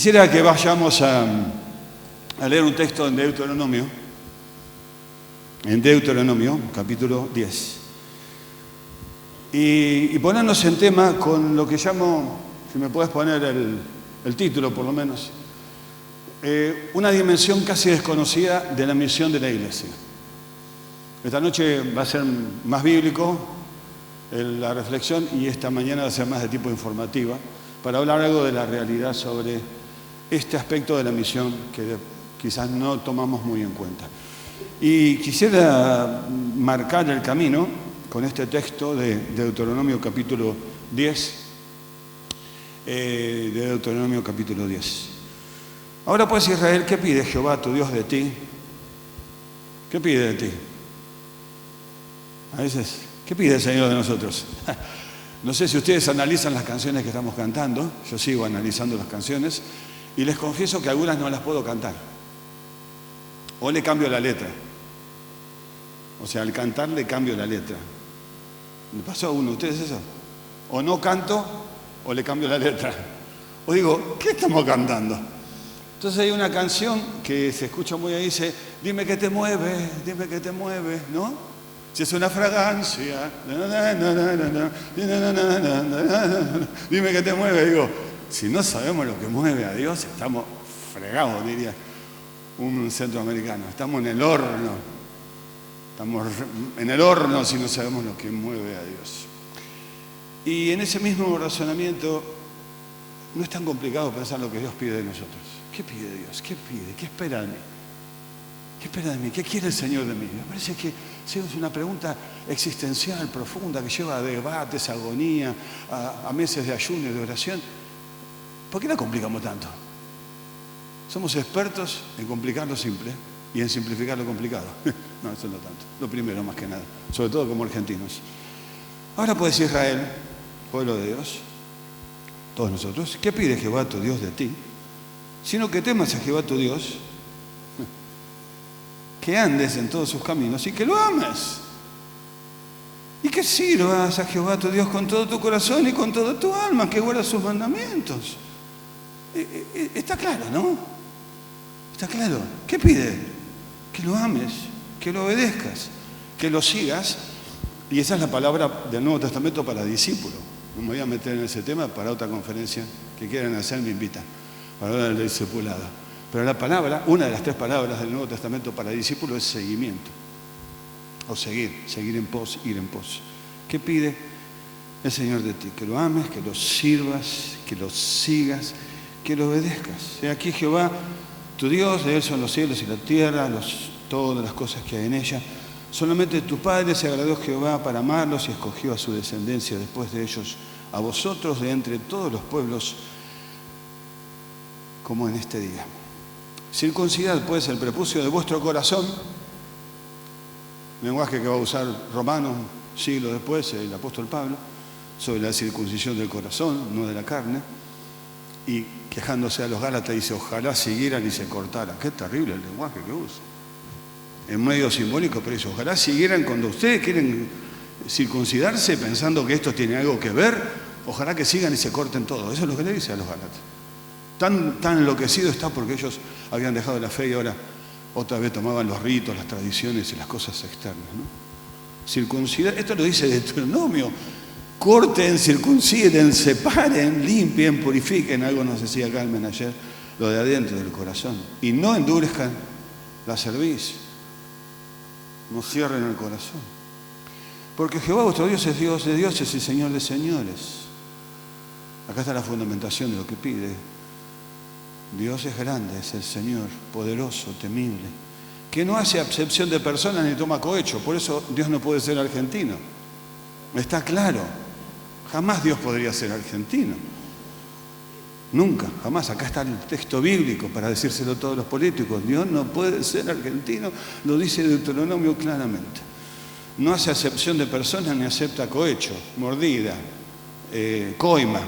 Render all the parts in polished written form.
Quisiera que vayamos a leer un texto en Deuteronomio, capítulo 10. Y ponernos en tema con lo que llamo, si me puedes poner el título por lo menos, una dimensión casi desconocida de la misión de la Iglesia. Esta noche va a ser más bíblico la reflexión y esta mañana va a ser más de tipo informativa para hablar algo de la realidad sobre este aspecto de la misión que quizás no tomamos muy en cuenta. Y quisiera marcar el camino con este texto de Deuteronomio capítulo 10. De Deuteronomio capítulo 10. Ahora pues, Israel, ¿qué pide Jehová tu Dios de ti? ¿Qué pide de ti? A veces, ¿qué pide el Señor de nosotros? No sé si ustedes analizan las canciones que estamos cantando. Yo sigo analizando las canciones y les confieso que algunas no las puedo cantar. O le cambio la letra. O sea, al cantar le cambio la letra. ¿Me pasó a uno de ustedes eso? O no canto o le cambio la letra. O digo, ¿qué estamos cantando? Entonces hay una canción que se escucha muy ahí, dice, dime que te mueve, ¿no? Si es una fragancia, dime que te mueve. Digo, si no sabemos lo que mueve a Dios, estamos fregados, diría un centroamericano. Estamos en el horno. Estamos en el horno si no sabemos lo que mueve a Dios. Y en ese mismo razonamiento, no es tan complicado pensar lo que Dios pide de nosotros. ¿Qué pide Dios? ¿Qué pide? ¿Qué espera de mí? ¿Qué espera de mí? ¿Qué quiere el Señor de mí? Me parece que es una pregunta existencial, profunda, que lleva a debates, a agonía, a meses de ayuno y de oración. ¿Por qué la complicamos tanto? Somos expertos en complicar lo simple y en simplificar lo complicado. No, eso no tanto. Lo primero, más que nada. Sobre todo como argentinos. Ahora pues, Israel, pueblo de Dios, todos nosotros, ¿qué pide Jehová tu Dios de ti? Sino que temas a Jehová tu Dios, que andes en todos sus caminos y que lo ames. Y que sirvas a Jehová tu Dios con todo tu corazón y con toda tu alma, que guardas sus mandamientos. Está claro, ¿no? Está claro. ¿Qué pide? Que lo ames, que lo obedezcas, que lo sigas. Y esa es la palabra del Nuevo Testamento para discípulo. No me voy a meter en ese tema, para otra conferencia que quieran hacer me invitan, para hablar del discipulado. Pero la palabra, una de las tres palabras del Nuevo Testamento para discípulo es seguimiento. O seguir en pos, ir en pos. ¿Qué pide el Señor de ti? Que lo ames, que lo sirvas, que lo sigas, que lo obedezcas. He aquí Jehová, tu Dios, de él son los cielos y la tierra, todas las cosas que hay en ella. Solamente tu Padre se agradó Jehová para amarlos y escogió a su descendencia después de ellos, a vosotros de entre todos los pueblos, como en este día. Circuncidad pues el prepucio de vuestro corazón, lenguaje que va a usar Romanos siglos después, el apóstol Pablo, sobre la circuncisión del corazón, no de la carne, y quejándose a los Gálatas dice, ojalá siguieran y se cortaran. Qué terrible el lenguaje que usa. En medio simbólico, pero dice, ojalá siguieran cuando ustedes quieren circuncidarse pensando que esto tiene algo que ver, ojalá que sigan y se corten todo. Eso es lo que le dice a los Gálatas. Tan enloquecido está porque ellos habían dejado la fe y ahora otra vez tomaban los ritos, las tradiciones y las cosas externas, ¿no? Circuncidar, esto lo dice Deuteronomio. Corten, circunciden, separen, limpien, purifiquen. Algo nos decía Carmen ayer, lo de adentro del corazón. Y no endurezcan la cerviz. No cierren el corazón. Porque Jehová vuestro Dios es Dios de dioses y Señor de señores. Acá está la fundamentación de lo que pide. Dios es grande, es el Señor, poderoso, temible, que no hace acepción de personas ni toma cohecho. Por eso Dios no puede ser argentino. Está claro. Jamás Dios podría ser argentino. Nunca, jamás. Acá está el texto bíblico para decírselo a todos los políticos. Dios no puede ser argentino, lo dice Deuteronomio claramente. No hace acepción de personas ni acepta cohecho, mordida, coima,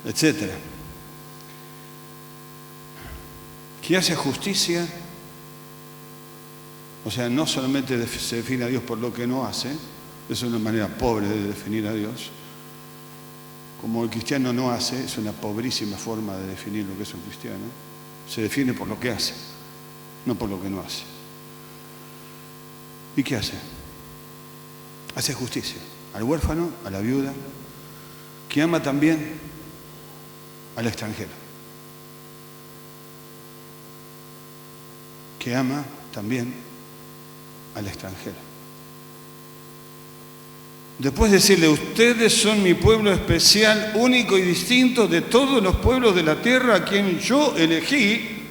etc. Que hace justicia, o sea, no solamente se define a Dios por lo que no hace, es una manera pobre de definir a Dios, como el cristiano no hace, es una pobrísima forma de definir lo que es un cristiano. Se define por lo que hace, no por lo que no hace. ¿Y qué hace? Hace justicia al huérfano, a la viuda, que ama también al extranjero. Que ama también al extranjero. Después de decirle, ustedes son mi pueblo especial, único y distinto de todos los pueblos de la tierra a quien yo elegí,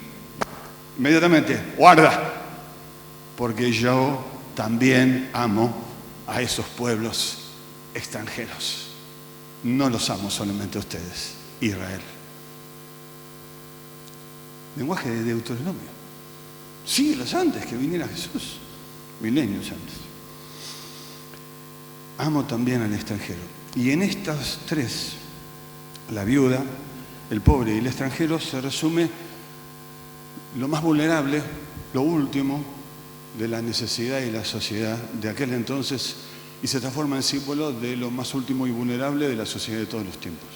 inmediatamente, guarda, porque yo también amo a esos pueblos extranjeros. No los amo solamente a ustedes, Israel. Lenguaje de Deuteronomio. Siglos antes que viniera Jesús, milenios antes. Amo también al extranjero. Y en estas tres, la viuda, el pobre y el extranjero, se resume lo más vulnerable, lo último de la necesidad y la sociedad de aquel entonces, y se transforma en símbolo de lo más último y vulnerable de la sociedad de todos los tiempos.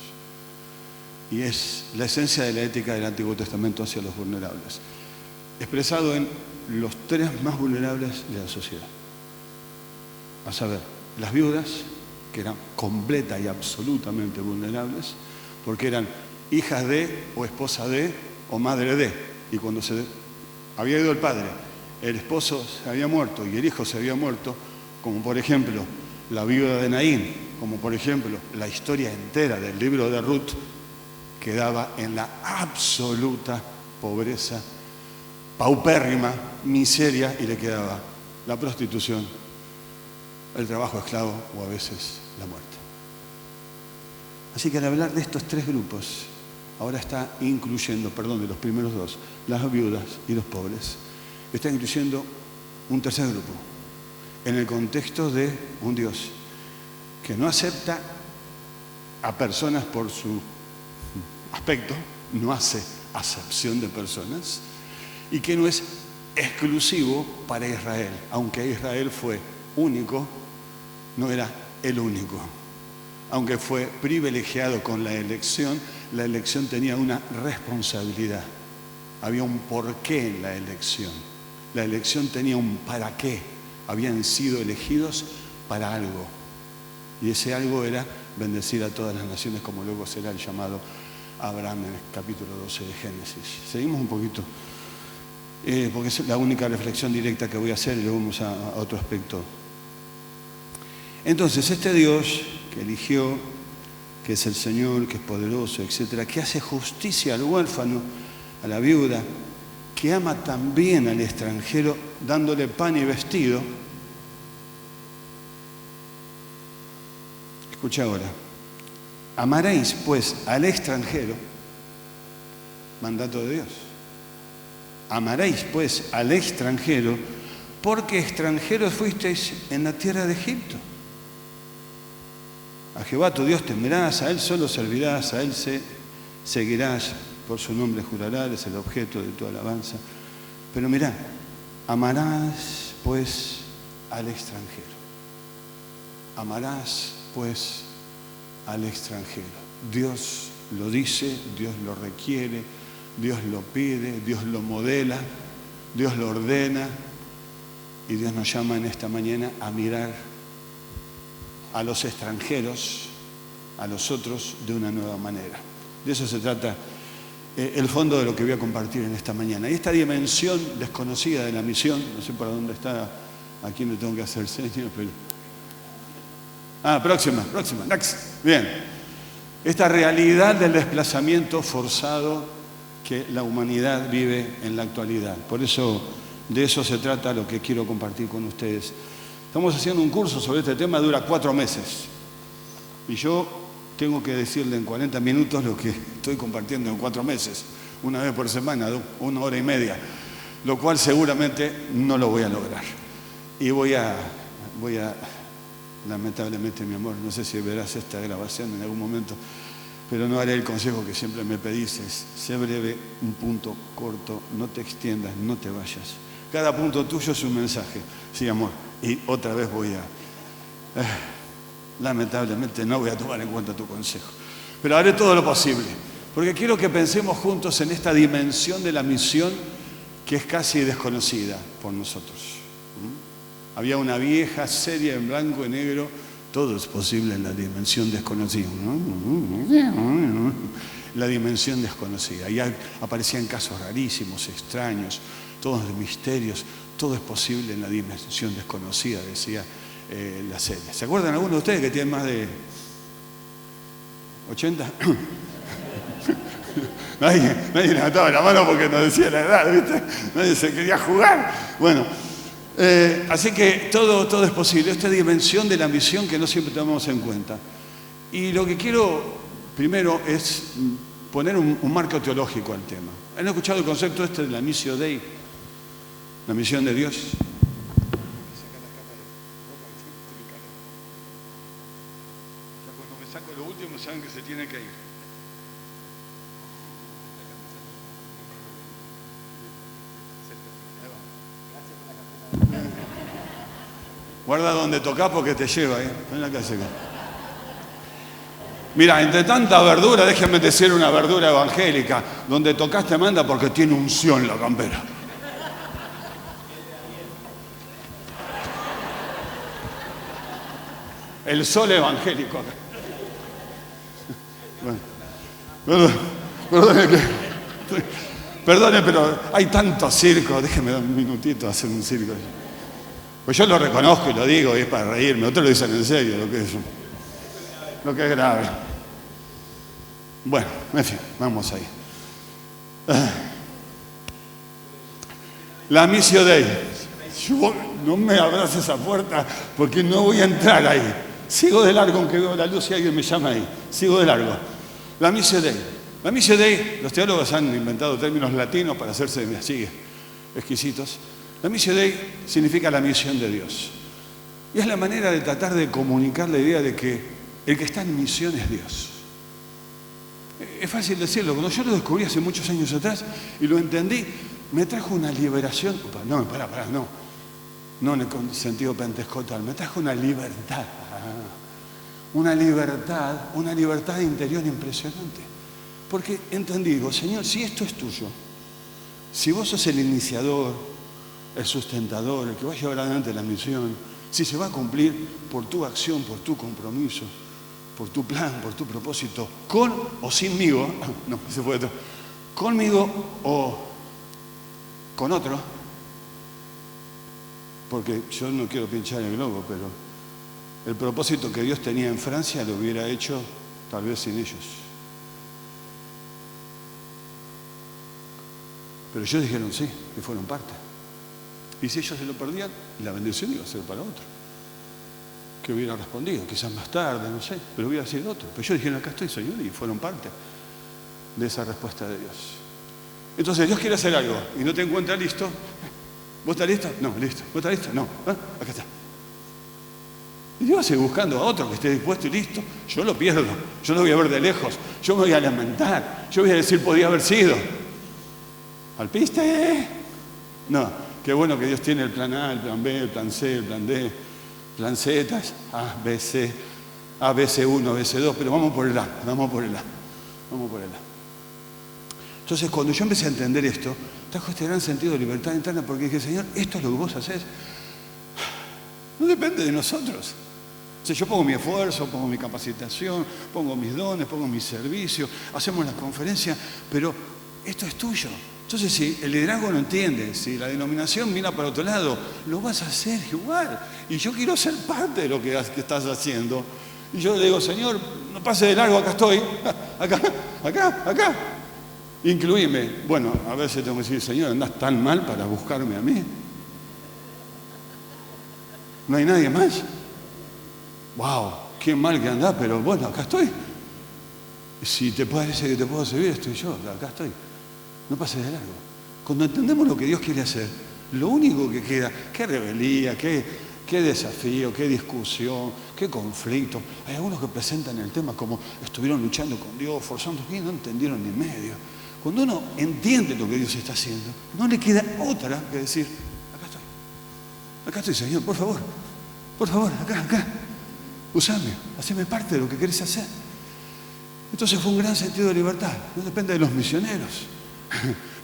Y es la esencia de la ética del Antiguo Testamento hacia los vulnerables, expresado en los tres más vulnerables de la sociedad. A saber, las viudas, que eran completa y absolutamente vulnerables, porque eran hijas de, o esposa de, o madre de. Y cuando se había ido el padre, el esposo se había muerto y el hijo se había muerto, como por ejemplo la viuda de Naín, como por ejemplo la historia entera del libro de Ruth, quedaba en la absoluta pobreza, paupérrima, miseria, y le quedaba la prostitución, el trabajo esclavo o a veces la muerte. Así que al hablar de estos tres grupos, ahora está incluyendo, de los primeros dos, las viudas y los pobres, está incluyendo un tercer grupo, en el contexto de un Dios que no acepta a personas por su aspecto, no hace acepción de personas, y que no es exclusivo para Israel, aunque Israel fue único, no era el único. Aunque fue privilegiado con la elección tenía una responsabilidad. Había un porqué en la elección. La elección tenía un para qué. Habían sido elegidos para algo. Y ese algo era bendecir a todas las naciones, como luego será el llamado Abraham en el capítulo 12 de Génesis. Seguimos un poquito, porque es la única reflexión directa que voy a hacer y luego vamos a otro aspecto. Entonces, este Dios que eligió, que es el Señor, que es poderoso, etcétera, que hace justicia al huérfano, a la viuda, que ama también al extranjero, dándole pan y vestido. Escucha ahora. Amaréis, pues, al extranjero, mandato de Dios. Amaréis, pues, al extranjero, porque extranjeros fuisteis en la tierra de Egipto. A Jehová tu Dios temerás, a Él solo servirás, a Él seguirás, por su nombre jurarás, es el objeto de tu alabanza. Pero mirá, amarás pues al extranjero. Amarás pues al extranjero. Dios lo dice, Dios lo requiere, Dios lo pide, Dios lo modela, Dios lo ordena, y Dios nos llama en esta mañana a mirar a los extranjeros, a los otros, de una nueva manera. De eso se trata el fondo de lo que voy a compartir en esta mañana. Y esta dimensión desconocida de la misión, no sé para dónde está, a quién le tengo que hacer señas, pero... próxima, next. Bien. Esta realidad del desplazamiento forzado que la humanidad vive en la actualidad. Por eso, de eso se trata lo que quiero compartir con ustedes. Estamos haciendo un curso sobre este tema, dura 4 meses. Y yo tengo que decirle en 40 minutos lo que estoy compartiendo en 4 meses, una vez por semana, 1 hora y media, lo cual seguramente no lo voy a lograr. Y voy a, lamentablemente, mi amor, no sé si verás esta grabación en algún momento, pero no haré el consejo que siempre me pedís, es, sé breve, un punto corto, no te extiendas, no te vayas. Cada punto tuyo es un mensaje. Sí, amor. Y otra vez lamentablemente no voy a tomar en cuenta tu consejo. Pero haré todo lo posible. Porque quiero que pensemos juntos en esta dimensión de la misión que es casi desconocida por nosotros. Había una vieja serie en blanco y negro, todo es posible en la dimensión desconocida. La dimensión desconocida. Y aparecían casos rarísimos, extraños, todos de misterios. Todo es posible en la dimensión desconocida, decía la serie. ¿Se acuerdan algunos de ustedes que tienen más de 80? Nadie levantaba la mano porque no decía la edad, ¿viste? Nadie se quería jugar. Bueno, así que todo es posible. Esta dimensión de la misión que no siempre tomamos en cuenta. Y lo que quiero primero es poner un marco teológico al tema. ¿Han escuchado el concepto este de la Missio Dei? La misión de Dios. Cuando me saco lo último saben que se tiene que ir. Guarda donde tocas porque te lleva, en la casa. Mira, entre tanta verdura, déjenme decir una verdura evangélica, donde tocas te manda porque tiene unción la campera. El sol evangélico acá. Bueno, perdone, pero hay tanto circo. Déjeme dar un minutito a hacer un circo. Pues yo lo reconozco y lo digo, y es para reírme. Otros lo dicen en serio, lo que es grave. Bueno, en fin, vamos ahí. La Missio Dei. Yo no me abrace esa puerta porque no voy a entrar ahí. Sigo de largo, aunque veo la luz y alguien me llama ahí. Sigo de largo. La Missio Dei. La Missio Dei, los teólogos han inventado términos latinos para hacerse así exquisitos. La Missio Dei significa la misión de Dios. Y es la manera de tratar de comunicar la idea de que el que está en misión es Dios. Es fácil decirlo. Cuando yo lo descubrí hace muchos años atrás y lo entendí, me trajo una liberación. No, no en el sentido pentecostal, me trajo una libertad. Una libertad interior impresionante. Porque entendí, digo, Señor, si esto es tuyo, si vos sos el iniciador, el sustentador, el que va a llevar adelante la misión, si se va a cumplir por tu acción, por tu compromiso, por tu plan, por tu propósito, con o sinmigo, no, se puede todo, conmigo o con otro, porque yo no quiero pinchar el globo, pero el propósito que Dios tenía en Francia lo hubiera hecho tal vez sin ellos. Pero ellos dijeron sí, que fueron parte. Y si ellos se lo perdían, la bendición iba a ser para otro. Que hubiera respondido, quizás más tarde, no sé, pero hubiera sido otro. Pero ellos dijeron, acá estoy, Señor, y fueron parte de esa respuesta de Dios. Entonces Dios quiere hacer algo y no te encuentra listo. ¿Vos estás listo? No, listo. ¿Vos estás listo? No. Acá está. Y Dios sigue buscando a otro que esté dispuesto y listo. Yo lo pierdo. Yo lo voy a ver de lejos. Yo me voy a lamentar. Yo voy a decir, podía haber sido. ¿Al piste? No. Qué bueno que Dios tiene el plan A, el plan B, el plan C, el plan D, plan Z, A, B, C, A, B, C1, B, C2, pero vamos por el A. Entonces, cuando yo empecé a entender esto, trajo este gran sentido de libertad interna porque dije, Señor, esto es lo que vos hacés. No depende de nosotros. O sea, yo pongo mi esfuerzo, pongo mi capacitación, pongo mis dones, pongo mi servicio, hacemos la conferencia, pero esto es tuyo. Entonces, si el liderazgo no entiende, si la denominación mira para otro lado, lo vas a hacer igual. Y yo quiero ser parte de lo que estás haciendo. Y yo le digo, Señor, no pase de largo, acá estoy, acá. Incluíme. Bueno, a veces tengo que decir, Señor, ¿andás tan mal para buscarme a mí? ¿No hay nadie más? ¡Wow! Qué mal que andás, pero bueno, acá estoy. Si te parece que te puedo servir, estoy yo, acá estoy. No pases de largo. Cuando entendemos lo que Dios quiere hacer, lo único que queda, qué rebeldía, qué desafío, qué discusión, qué conflicto. Hay algunos que presentan el tema como estuvieron luchando con Dios, forzando y no entendieron ni medio. Cuando uno entiende lo que Dios está haciendo, no le queda otra que decir, acá estoy, Señor, por favor, acá, usame, haceme parte de lo que querés hacer. Entonces fue un gran sentido de libertad. No depende de los misioneros,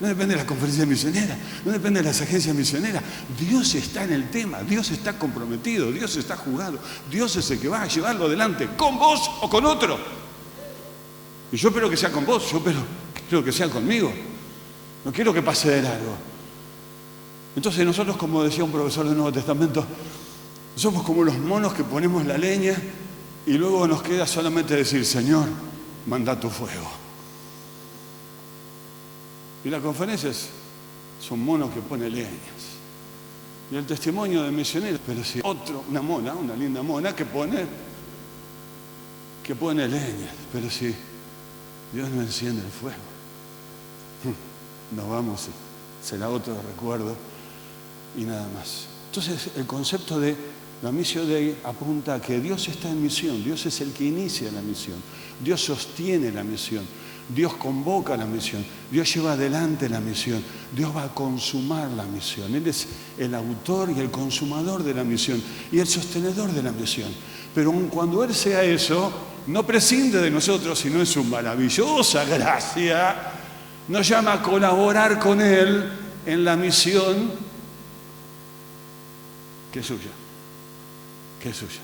no depende de las conferencias misioneras, no depende de las agencias misioneras. Dios está en el tema, Dios está comprometido, Dios está jugado, Dios es el que va a llevarlo adelante, con vos o con otro. Y yo espero que sea con vos, yo espero que sea conmigo. No quiero que pase de largo. Entonces nosotros, como decía un profesor del Nuevo Testamento, somos como los monos que ponemos la leña y luego nos queda solamente decir: Señor, manda tu fuego. Y las conferencias son monos que ponen leñas. Y el testimonio de misioneros, pero si una mona, una linda mona que pone leñas, pero si Dios no enciende el fuego, nos vamos, será otro recuerdo y nada más. Entonces el concepto de la Missio Dei apunta a que Dios está en misión, Dios es el que inicia la misión, Dios sostiene la misión, Dios convoca la misión, Dios lleva adelante la misión, Dios va a consumar la misión. Él es el autor y el consumador de la misión y el sostenedor de la misión. Pero aun cuando Él sea eso, no prescinde de nosotros, sino en su maravillosa gracia nos llama a colaborar con Él en la misión que es suya. Que es suya.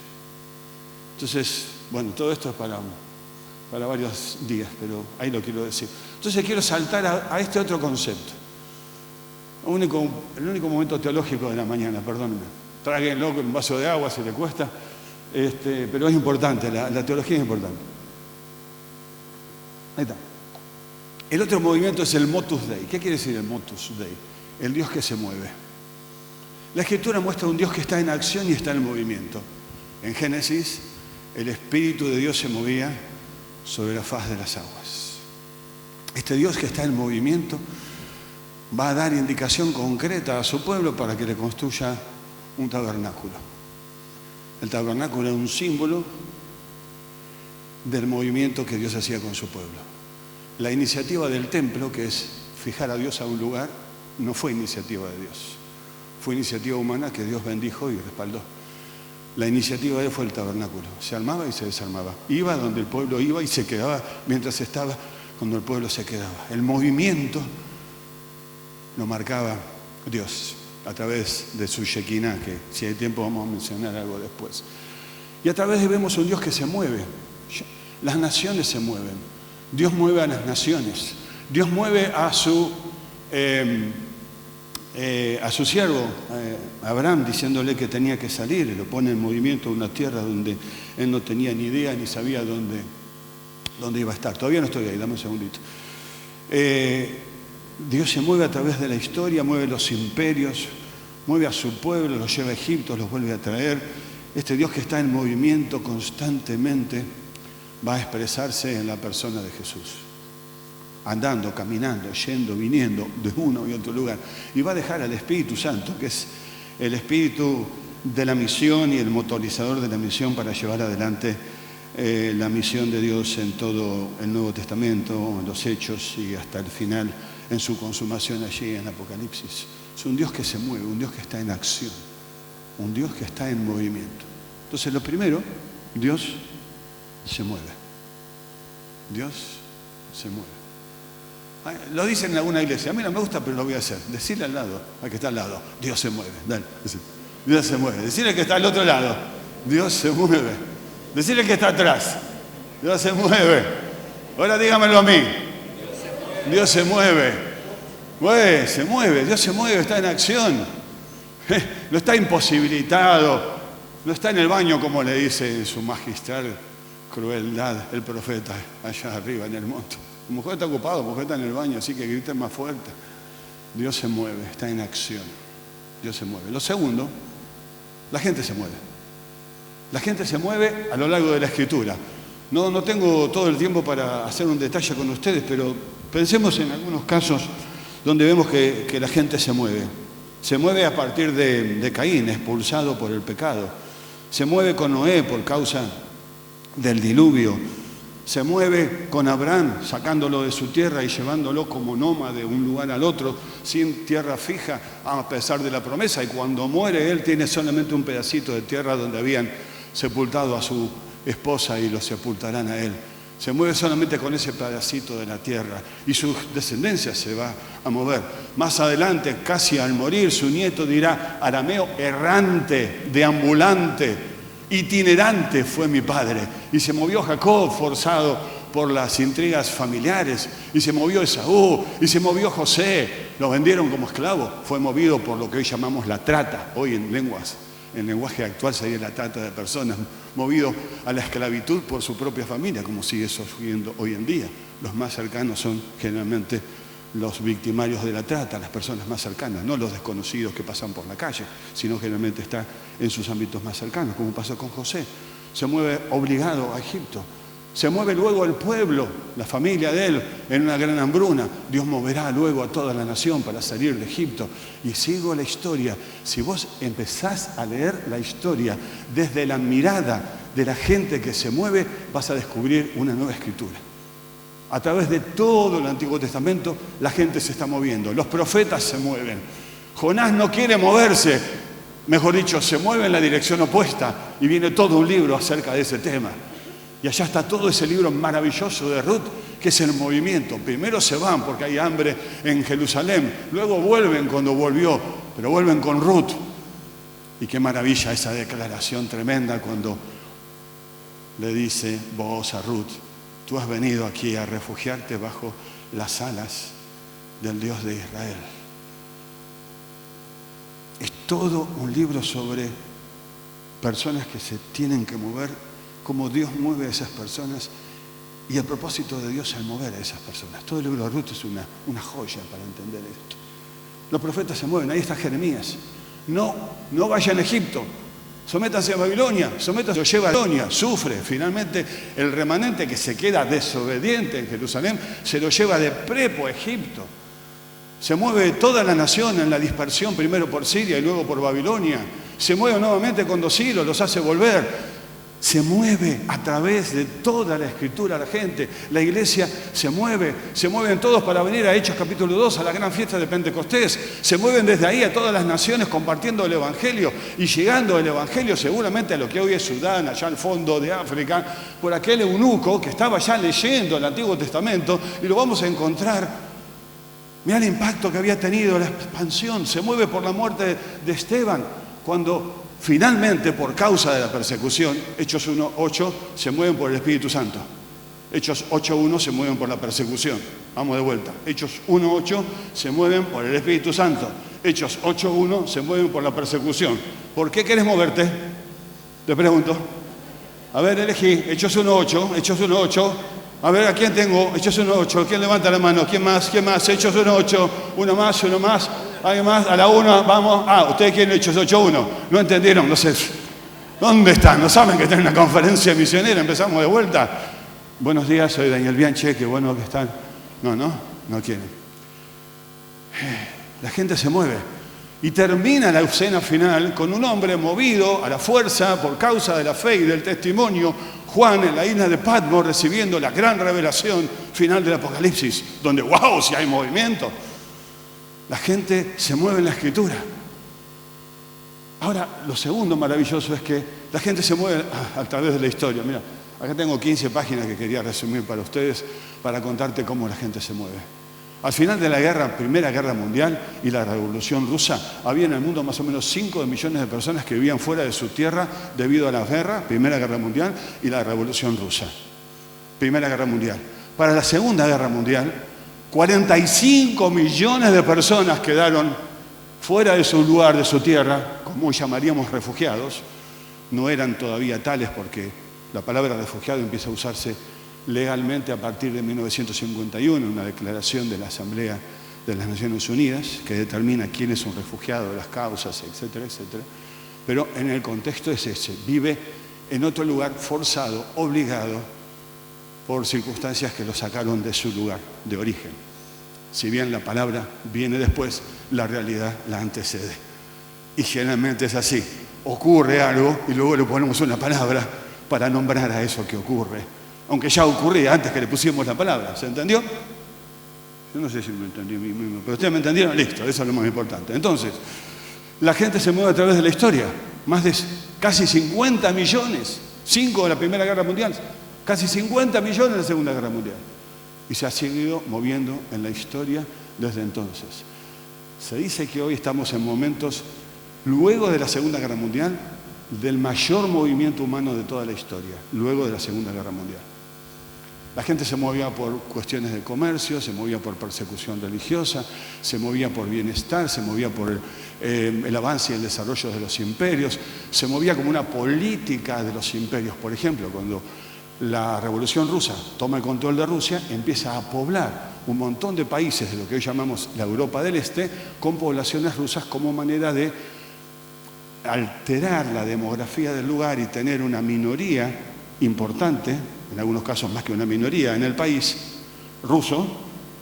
Entonces, bueno, todo esto es para varios días, pero ahí lo quiero decir. Entonces quiero saltar a este otro concepto. El único momento teológico de la mañana, perdónenme. Tráguenlo con un vaso de agua si le cuesta, pero es importante, la teología es importante. Ahí está. El otro movimiento es el Motus Dei. ¿Qué quiere decir el Motus Dei? El Dios que se mueve. La Escritura muestra un Dios que está en acción y está en movimiento. En Génesis, el Espíritu de Dios se movía sobre la faz de las aguas. Este Dios que está en movimiento va a dar indicación concreta a su pueblo para que le construya un tabernáculo. El tabernáculo es un símbolo del movimiento que Dios hacía con su pueblo. La iniciativa del templo, que es fijar a Dios a un lugar, no fue iniciativa de Dios. Fue iniciativa humana que Dios bendijo y respaldó. La iniciativa de él fue el tabernáculo. Se armaba y se desarmaba. Iba donde el pueblo iba y se quedaba mientras estaba cuando el pueblo se quedaba. El movimiento lo marcaba Dios a través de su Shekinah, que si hay tiempo vamos a mencionar algo después. Y a través de vemos un Dios que se mueve. Las naciones se mueven. Dios mueve a las naciones. Dios mueve a su siervo Abraham, diciéndole que tenía que salir. Lo pone en movimiento a una tierra donde él no tenía ni idea ni sabía dónde iba a estar. Todavía no estoy ahí, dame un segundito. Dios se mueve a través de la historia, mueve los imperios, mueve a su pueblo, los lleva a Egipto, los vuelve a traer. Este Dios que está en movimiento constantemente va a expresarse en la persona de Jesús. Andando, caminando, yendo, viniendo de uno y otro lugar. Y va a dejar al Espíritu Santo, que es el espíritu de la misión y el motorizador de la misión para llevar adelante la misión de Dios en todo el Nuevo Testamento, en los Hechos y hasta el final, en su consumación allí en Apocalipsis. Es un Dios que se mueve, un Dios que está en acción, un Dios que está en movimiento. Entonces, lo primero, Dios se mueve. Dios se mueve. Lo dicen en alguna iglesia, a mí no me gusta, pero lo voy a hacer. Decirle al lado, al que está al lado, Dios se mueve. Dale, Dios se mueve. Decirle al que está al otro lado, Dios se mueve. Decirle al que está atrás, Dios se mueve. Ahora dígamelo a mí. Dios se mueve. Pues se mueve, Dios se mueve, está en acción. No está imposibilitado, no está en el baño como le dice en su magistral crueldad el profeta allá arriba en el monte. La mujer está ocupada, la mujer está en el baño, así que griten más fuerte. Dios se mueve, está en acción. Dios se mueve. Lo segundo, la gente se mueve. La gente se mueve a lo largo de la Escritura. No tengo todo el tiempo para hacer un detalle con ustedes, pero pensemos en algunos casos donde vemos que la gente se mueve. Se mueve a partir de Caín, expulsado por el pecado. Se mueve con Noé por causa del diluvio. Se mueve con Abraham, sacándolo de su tierra y llevándolo como nómada de un lugar al otro, sin tierra fija, a pesar de la promesa. Y cuando muere él, tiene solamente un pedacito de tierra donde habían sepultado a su esposa y lo sepultarán a él. Se mueve solamente con ese pedacito de la tierra y su descendencia se va a mover. Más adelante, casi al morir, su nieto dirá: arameo errante, deambulante, itinerante fue mi padre. Y se movió Jacob forzado por las intrigas familiares, y se movió Esaú, y se movió José. Lo vendieron como esclavo. Fue movido por lo que hoy llamamos la trata, hoy en lenguaje actual sería la trata de personas, movido a la esclavitud por su propia familia, como sigue sucediendo hoy en día. Los más cercanos son generalmente los victimarios de la trata, las personas más cercanas, no los desconocidos que pasan por la calle, sino generalmente está en sus ámbitos más cercanos, como pasó con José. Se mueve obligado a Egipto. Se mueve luego el pueblo, la familia de él, en una gran hambruna. Dios moverá luego a toda la nación para salir de Egipto. Y sigo la historia. Si vos empezás a leer la historia desde la mirada de la gente que se mueve, vas a descubrir una nueva escritura. A través de todo el Antiguo Testamento, la gente se está moviendo. Los profetas se mueven. Jonás no quiere moverse. Mejor dicho, se mueve en la dirección opuesta. Y viene todo un libro acerca de ese tema. Y allá está todo ese libro maravilloso de Ruth, que es el movimiento. Primero se van porque hay hambre en Jerusalén, luego vuelven cuando volvió, pero vuelven con Ruth. Y qué maravilla esa declaración tremenda cuando le dice Booz a Ruth: tú has venido aquí a refugiarte bajo las alas del Dios de Israel. Es todo un libro sobre personas que se tienen que mover, cómo Dios mueve a esas personas y el propósito de Dios al mover a esas personas. Todo el libro de Ruth es una joya para entender esto. Los profetas se mueven, ahí está Jeremías. No vayan a Egipto, sométanse a Babilonia, lo lleva a Babilonia, sufre. Finalmente el remanente que se queda desobediente en Jerusalén se lo lleva de prepo a Egipto. Se mueve toda la nación en la dispersión, primero por Siria y luego por Babilonia. Se mueve nuevamente con 2 hilos, los hace volver. Se mueve a través de toda la Escritura la gente. La iglesia se mueven todos para venir a Hechos capítulo 2, a la gran fiesta de Pentecostés. Se mueven desde ahí a todas las naciones compartiendo el Evangelio y llegando el Evangelio seguramente a lo que hoy es Sudán, allá al fondo de África, por aquel eunuco que estaba ya leyendo el Antiguo Testamento, y lo vamos a encontrar. Mirá el impacto que había tenido la expansión. Se mueve por la muerte de Esteban, cuando finalmente, por causa de la persecución, Hechos 1:8, se mueven por el Espíritu Santo. Hechos 8:1 se mueven por la persecución. Vamos de vuelta. Hechos 1:8 se mueven por el Espíritu Santo. Hechos 8:1 se mueven por la persecución. ¿Por qué querés moverte? Te pregunto. A ver, elegí. Hechos 1:8. Hechos 1:8. A ver, ¿a quién tengo? Hechos 1:8. ¿Quién levanta la mano? ¿Quién más? ¿Quién más? Hechos 1:8. Uno más, uno más. ¿Alguien más? A la 1, vamos. Ustedes quieren Hechos 8:1. ¿No entendieron? No sé. ¿Dónde están? ¿No saben que están en una conferencia misionera? Empezamos de vuelta. Buenos días, soy Daniel Bianche. Qué bueno que están. No quieren. La gente se mueve. Y termina la escena final con un hombre movido a la fuerza por causa de la fe y del testimonio, Juan, en la isla de Patmos, recibiendo la gran revelación final del Apocalipsis, donde ¡wow! Si hay movimiento. La gente se mueve en la Escritura. Ahora, lo segundo maravilloso es que la gente se mueve a través de la historia. Mira, acá tengo 15 páginas que quería resumir para ustedes, para contarte cómo la gente se mueve. Al final de la Primera Guerra Mundial y la Revolución Rusa, había en el mundo más o menos 5 millones de personas que vivían fuera de su tierra debido a la guerra, Primera Guerra Mundial y la Revolución Rusa. Primera Guerra Mundial. Para la Segunda Guerra Mundial, 45 millones de personas quedaron fuera de su lugar, de su tierra, como llamaríamos refugiados. No eran todavía tales porque la palabra refugiado empieza a usarse legalmente a partir de 1951, una declaración de la Asamblea de las Naciones Unidas que determina quién es un refugiado, las causas, etcétera, etcétera. Pero en el contexto es ese: vive en otro lugar forzado, obligado, por circunstancias que lo sacaron de su lugar de origen. Si bien la palabra viene después, la realidad la antecede. Y generalmente es así. Ocurre algo y luego le ponemos una palabra para nombrar a eso que ocurre. Aunque ya ocurría antes que le pusimos la palabra. ¿Se entendió? Yo no sé si me entendí a mí mismo, pero ustedes me entendieron, listo, eso es lo más importante. Entonces, la gente se mueve a través de la historia. Más de casi 50 millones. 5 de la Primera Guerra Mundial. Casi 50 millones en la Segunda Guerra Mundial. Y se ha seguido moviendo en la historia desde entonces. Se dice que hoy estamos en momentos, luego de la Segunda Guerra Mundial, del mayor movimiento humano de toda la historia, luego de la Segunda Guerra Mundial. La gente se movía por cuestiones de comercio, se movía por persecución religiosa, se movía por bienestar, se movía por el avance y el desarrollo de los imperios, se movía como una política de los imperios. Por ejemplo, cuando la Revolución Rusa toma el control de Rusia, empieza a poblar un montón de países de lo que hoy llamamos la Europa del Este con poblaciones rusas como manera de alterar la demografía del lugar y tener una minoría importante, en algunos casos más que una minoría, en el país ruso,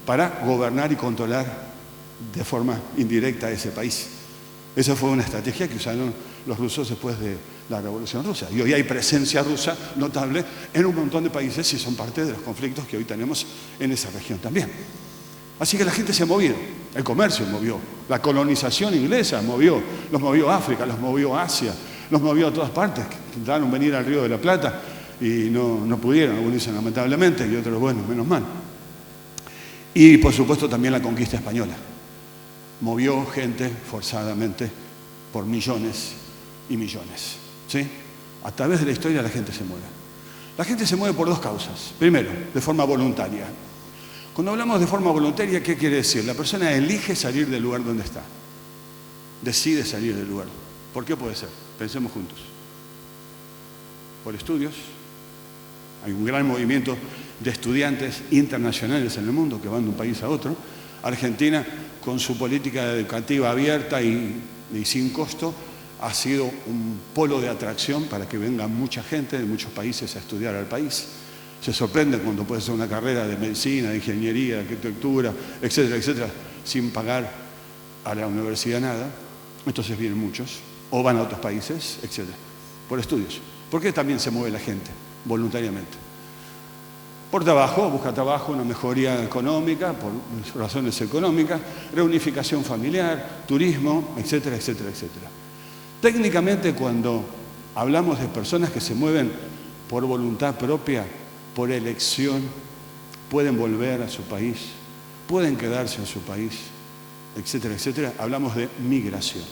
para gobernar y controlar de forma indirecta ese país. Esa fue una estrategia que usaron los rusos después de la Revolución Rusa. Y hoy hay presencia rusa notable en un montón de países y son parte de los conflictos que hoy tenemos en esa región también. Así que la gente se movió, el comercio movió, la colonización inglesa movió, los movió África, los movió Asia, los movió a todas partes. Intentaron venir al Río de la Plata y no pudieron, algunos dicen lamentablemente y otros, bueno, menos mal. Y por supuesto también la conquista española. Movió gente forzadamente por millones y millones. ¿Sí? A través de la historia la gente se mueve. La gente se mueve por dos causas. Primero, de forma voluntaria. Cuando hablamos de forma voluntaria, ¿qué quiere decir? La persona elige salir del lugar donde está. Decide salir del lugar. ¿Por qué puede ser? Pensemos juntos. Por estudios. Hay un gran movimiento de estudiantes internacionales en el mundo que van de un país a otro. Argentina, con su política educativa abierta y sin costo, ha sido un polo de atracción para que venga mucha gente de muchos países a estudiar al país. Se sorprende cuando puede ser una carrera de medicina, de ingeniería, de arquitectura, etcétera, etcétera, sin pagar a la universidad nada. Entonces vienen muchos, o van a otros países, etcétera, por estudios. ¿Por qué también se mueve la gente voluntariamente? Por trabajo, busca trabajo, una mejoría económica, por razones económicas, reunificación familiar, turismo, etcétera, etcétera, etcétera. Técnicamente, cuando hablamos de personas que se mueven por voluntad propia, por elección, pueden volver a su país, pueden quedarse en su país, etcétera, etcétera, hablamos de migración.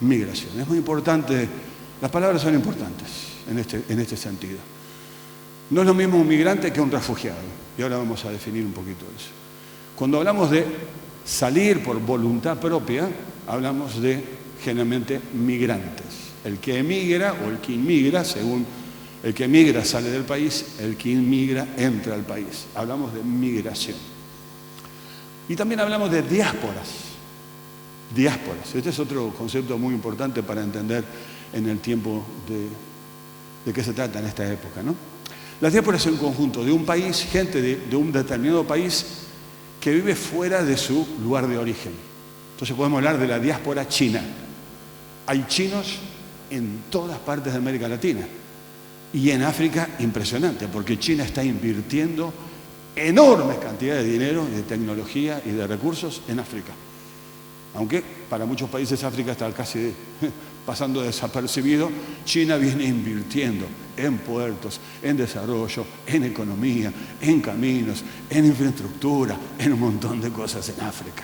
Migración. Es muy importante, las palabras son importantes en este sentido. No es lo mismo un migrante que un refugiado, y ahora vamos a definir un poquito eso. Cuando hablamos de salir por voluntad propia, hablamos de generalmente migrantes. El que emigra o el que inmigra, según el que emigra sale del país, el que inmigra entra al país. Hablamos de migración. Y también hablamos de diásporas. Diásporas. Este es otro concepto muy importante para entender en el tiempo de qué se trata en esta época, ¿no? Las diásporas es un conjunto de un país, gente de un determinado país que vive fuera de su lugar de origen. Entonces podemos hablar de la diáspora china. Hay chinos en todas partes de América Latina. Y en África, impresionante, porque China está invirtiendo enormes cantidades de dinero, de tecnología y de recursos en África. Aunque para muchos países África está casi pasando desapercibido, China viene invirtiendo en puertos, en desarrollo, en economía, en caminos, en infraestructura, en un montón de cosas en África.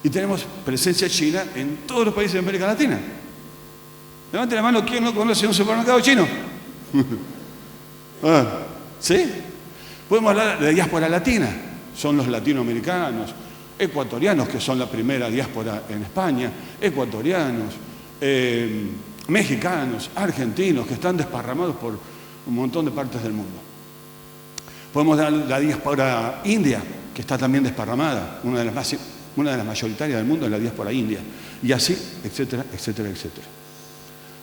Y tenemos presencia china en todos los países de América Latina. Levante la mano, ¿quién no conoce un supermercado chino? ¿Sí? Podemos hablar de diáspora latina. Son los latinoamericanos, ecuatorianos, que son la primera diáspora en España, ecuatorianos, mexicanos, argentinos, que están desparramados por un montón de partes del mundo. Podemos dar la diáspora india, que está también desparramada, una de las mayoritarias del mundo es la diáspora india, y así, etcétera, etcétera, etcétera.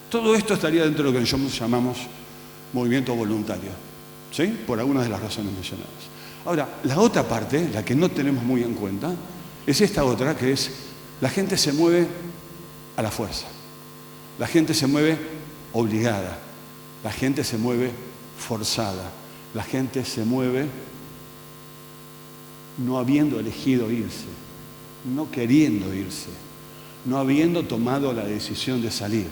Todo esto estaría dentro de lo que nosotros llamamos movimiento voluntario, ¿sí? Por algunas de las razones mencionadas. Ahora, la otra parte, la que no tenemos muy en cuenta, es esta otra, que es la gente se mueve a la fuerza, la gente se mueve obligada, la gente se mueve forzada, la gente se mueve no habiendo elegido irse, no queriendo irse, no habiendo tomado la decisión de salir,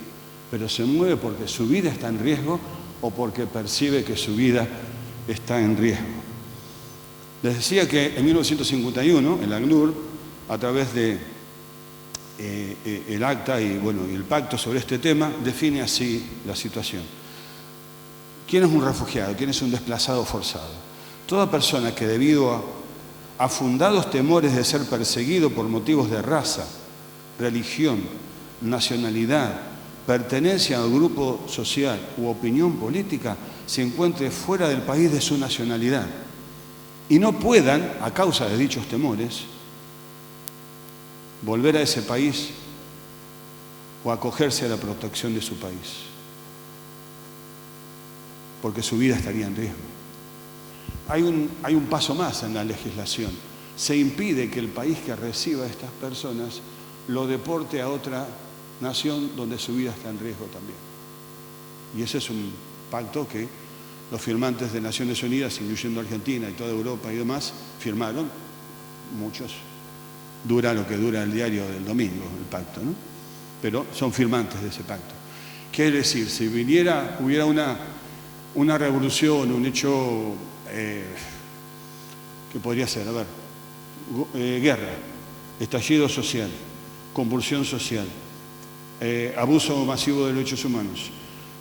pero se mueve porque su vida está en riesgo o porque percibe que su vida está en riesgo. Les decía que en 1951 el ACNUR, a través de el acta y el pacto sobre este tema, define así la situación. ¿Quién es un refugiado? ¿Quién es un desplazado forzado? Toda persona que debido a fundados temores de ser perseguido por motivos de raza, religión, nacionalidad, pertenencia a un grupo social u opinión política, se encuentre fuera del país de su nacionalidad y no puedan, a causa de dichos temores, volver a ese país o acogerse a la protección de su país, porque su vida estaría en riesgo. Hay un paso más en la legislación. Se impide que el país que reciba a estas personas lo deporte a otra nación donde su vida está en riesgo también. Y ese es un pacto que los firmantes de Naciones Unidas, incluyendo Argentina y toda Europa y demás, firmaron. Muchos. Dura lo que dura el diario del domingo, el pacto, ¿no? Pero son firmantes de ese pacto. Quiere decir, si hubiera una revolución, un hecho que podría ser, guerra, estallido social, convulsión social, abuso masivo de derechos humanos,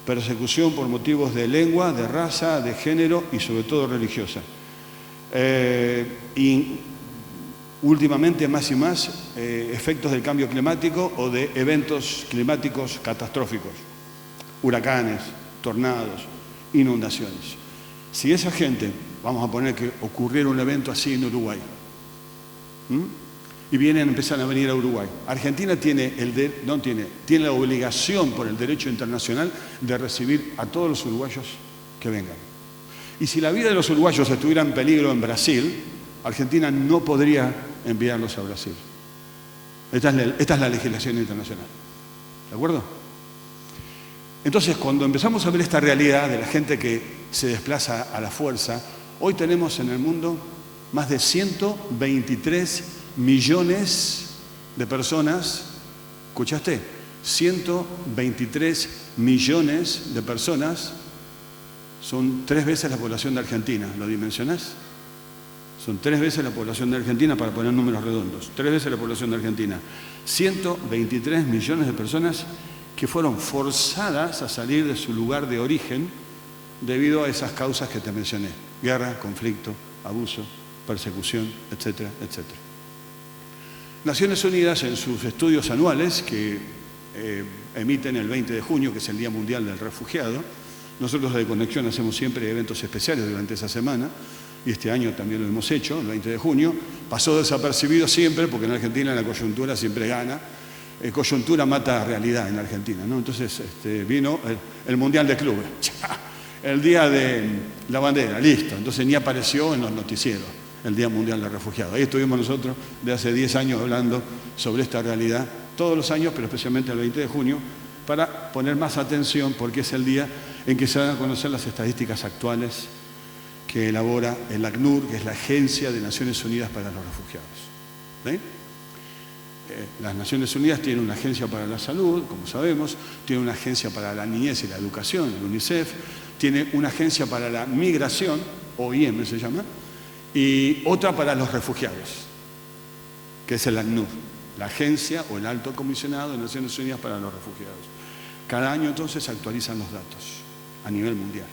persecución por motivos de lengua, de raza, de género y sobre todo religiosa. Y últimamente más y más efectos del cambio climático o de eventos climáticos catastróficos, huracanes, tornados, inundaciones. Si esa gente, vamos a poner que ocurriera un evento así en Uruguay, y empiezan a venir a Uruguay, Argentina tiene la obligación por el derecho internacional de recibir a todos los uruguayos que vengan. Y si la vida de los uruguayos estuviera en peligro en Brasil, Argentina no podría enviarlos a Brasil. Esta es la legislación internacional. ¿De acuerdo? Entonces, cuando empezamos a ver esta realidad de la gente que se desplaza a la fuerza, hoy tenemos en el mundo más de 123 millones de personas. ¿Escuchaste? 123 millones de personas. Son 3 veces la población de Argentina. ¿Lo dimensionás? Son 3 veces la población de Argentina, para poner números redondos. 3 veces la población de Argentina. 123 millones de personas que fueron forzadas a salir de su lugar de origen debido a esas causas que te mencioné. Guerra, conflicto, abuso, persecución, etcétera, etcétera. Naciones Unidas, en sus estudios anuales que emiten el 20 de junio, que es el Día Mundial del Refugiado, nosotros de Conexión hacemos siempre eventos especiales durante esa semana, y este año también lo hemos hecho, el 20 de junio, pasó desapercibido siempre, porque en Argentina la coyuntura siempre gana. Coyuntura mata realidad en Argentina, ¿no? Entonces vino el Mundial de Clubes, el Día de la Bandera, listo. Entonces ni apareció en los noticieros el Día Mundial del Refugiado. Ahí estuvimos nosotros de hace 10 años hablando sobre esta realidad, todos los años, pero especialmente el 20 de junio, para poner más atención, porque es el día en que se van a conocer las estadísticas actuales que elabora el ACNUR, que es la Agencia de Naciones Unidas para los Refugiados. ¿Sí? Las Naciones Unidas tienen una agencia para la salud, como sabemos, tiene una agencia para la niñez y la educación, el UNICEF, tiene una agencia para la migración, OIM se llama, y otra para los refugiados, que es el ACNUR, la agencia o el Alto Comisionado de Naciones Unidas para los Refugiados. Cada año entonces se actualizan los datos a nivel mundial.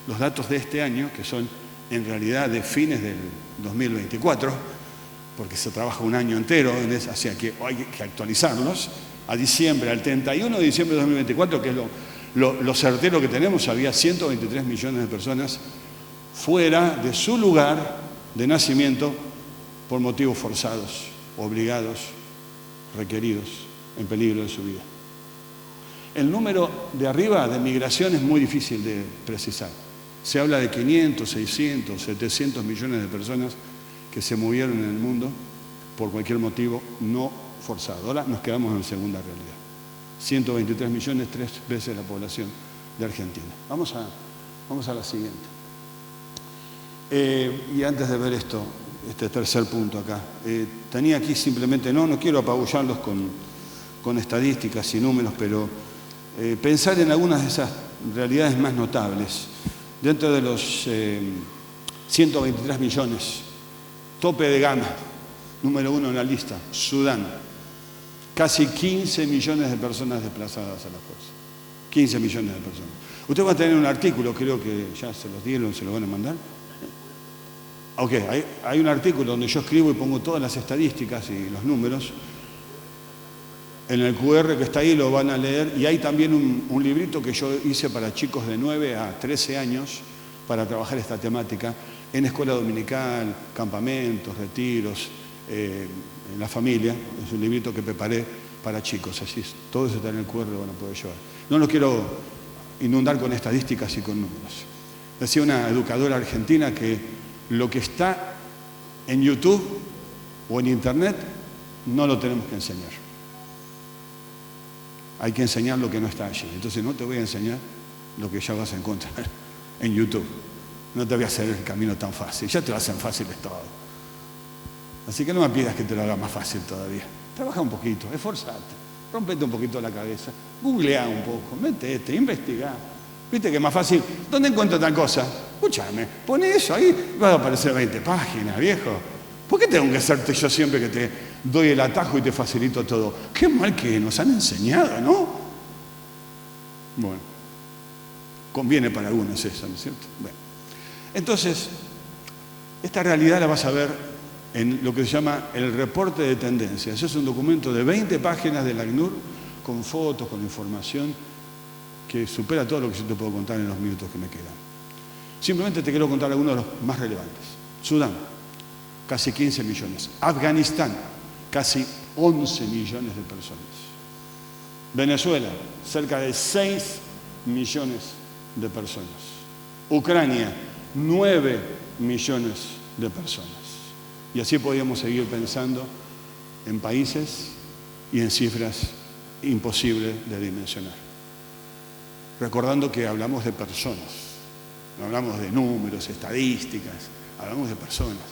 Los datos de este año, que son en realidad de fines del 2024, porque se trabaja un año entero, así que hay que actualizarlos, a diciembre, al 31 de diciembre de 2024, que es lo certero que tenemos, había 123 millones de personas fuera de su lugar de nacimiento por motivos forzados, obligados, requeridos, en peligro de su vida. El número de arriba de migración es muy difícil de precisar. Se habla de 500, 600, 700 millones de personas que se movieron en el mundo por cualquier motivo no forzado. Ahora nos quedamos en segunda realidad. 123 millones, 3 veces la población de Argentina. Vamos a la siguiente. Y antes de ver este tercer punto acá, tenía aquí simplemente, no quiero apabullarlos con estadísticas y números, pero pensar en algunas de esas realidades más notables. Dentro de los 123 millones, tope de gama, número 1 en la lista, Sudán. Casi 15 millones de personas desplazadas a la fuerza. 15 millones de personas. Usted va a tener un artículo, creo que ya se los dieron, se lo van a mandar. Ok, hay un artículo donde yo escribo y pongo todas las estadísticas y los números. En el QR que está ahí lo van a leer. Y hay también un librito que yo hice para chicos de 9 a 13 años para trabajar esta temática en escuela dominical, campamentos, retiros, en la familia. Es un librito que preparé para chicos. Así es, todo eso está en el QR, lo van a poder llevar. No lo quiero inundar con estadísticas y con números. Decía una educadora argentina que lo que está en YouTube o en Internet no lo tenemos que enseñar. Hay que enseñar lo que no está allí. Entonces no te voy a enseñar lo que ya vas a encontrar en YouTube. No te voy a hacer el camino tan fácil. Ya te lo hacen fácil todo. Así que no me pidas que te lo haga más fácil todavía. Trabaja un poquito, esforzate, rompete un poquito la cabeza, googlea un poco, metete, investigá. ¿Viste que es más fácil? ¿Dónde encuentro tal cosa? Escúchame, pone eso ahí, va a aparecer 20 páginas, viejo. ¿Por qué tengo que hacerte yo siempre que te doy el atajo y te facilito todo? Qué mal que nos han enseñado, ¿no? Bueno, conviene para algunos eso, ¿no es cierto? Bueno, entonces, esta realidad la vas a ver en lo que se llama el reporte de tendencias. Es un documento de 20 páginas del ACNUR con fotos, con información que supera todo lo que yo te puedo contar en los minutos que me quedan. Simplemente te quiero contar algunos de los más relevantes. Sudán, casi 15 millones. Afganistán, casi 11 millones de personas. Venezuela, cerca de 6 millones de personas. Ucrania, 9 millones de personas. Y así podíamos seguir pensando en países y en cifras imposibles de dimensionar. Recordando que hablamos de personas, no hablamos de números, estadísticas, hablamos de personas.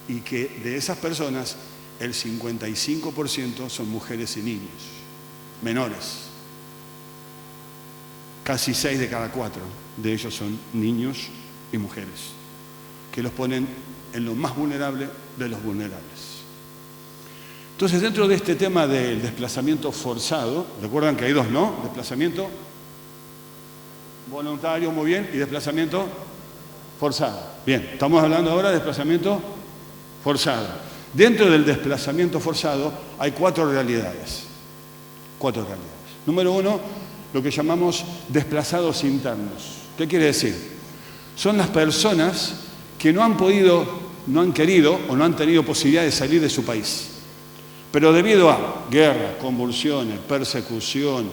Y que de esas personas, el 55% son mujeres y niños, menores. Casi 6 de cada 4 de ellos son niños y mujeres, que los ponen en lo más vulnerable de los vulnerables. Entonces, dentro de este tema del desplazamiento forzado, recuerdan que hay dos, ¿no? Desplazamiento voluntario, muy bien, y desplazamiento forzado. Bien, estamos hablando ahora de desplazamiento forzado. Dentro del desplazamiento forzado hay 4 realidades. 4 realidades. Número 1, lo que llamamos desplazados internos. ¿Qué quiere decir? Son las personas que no han podido, no han querido o no han tenido posibilidad de salir de su país. Pero debido a guerras, convulsiones, persecución,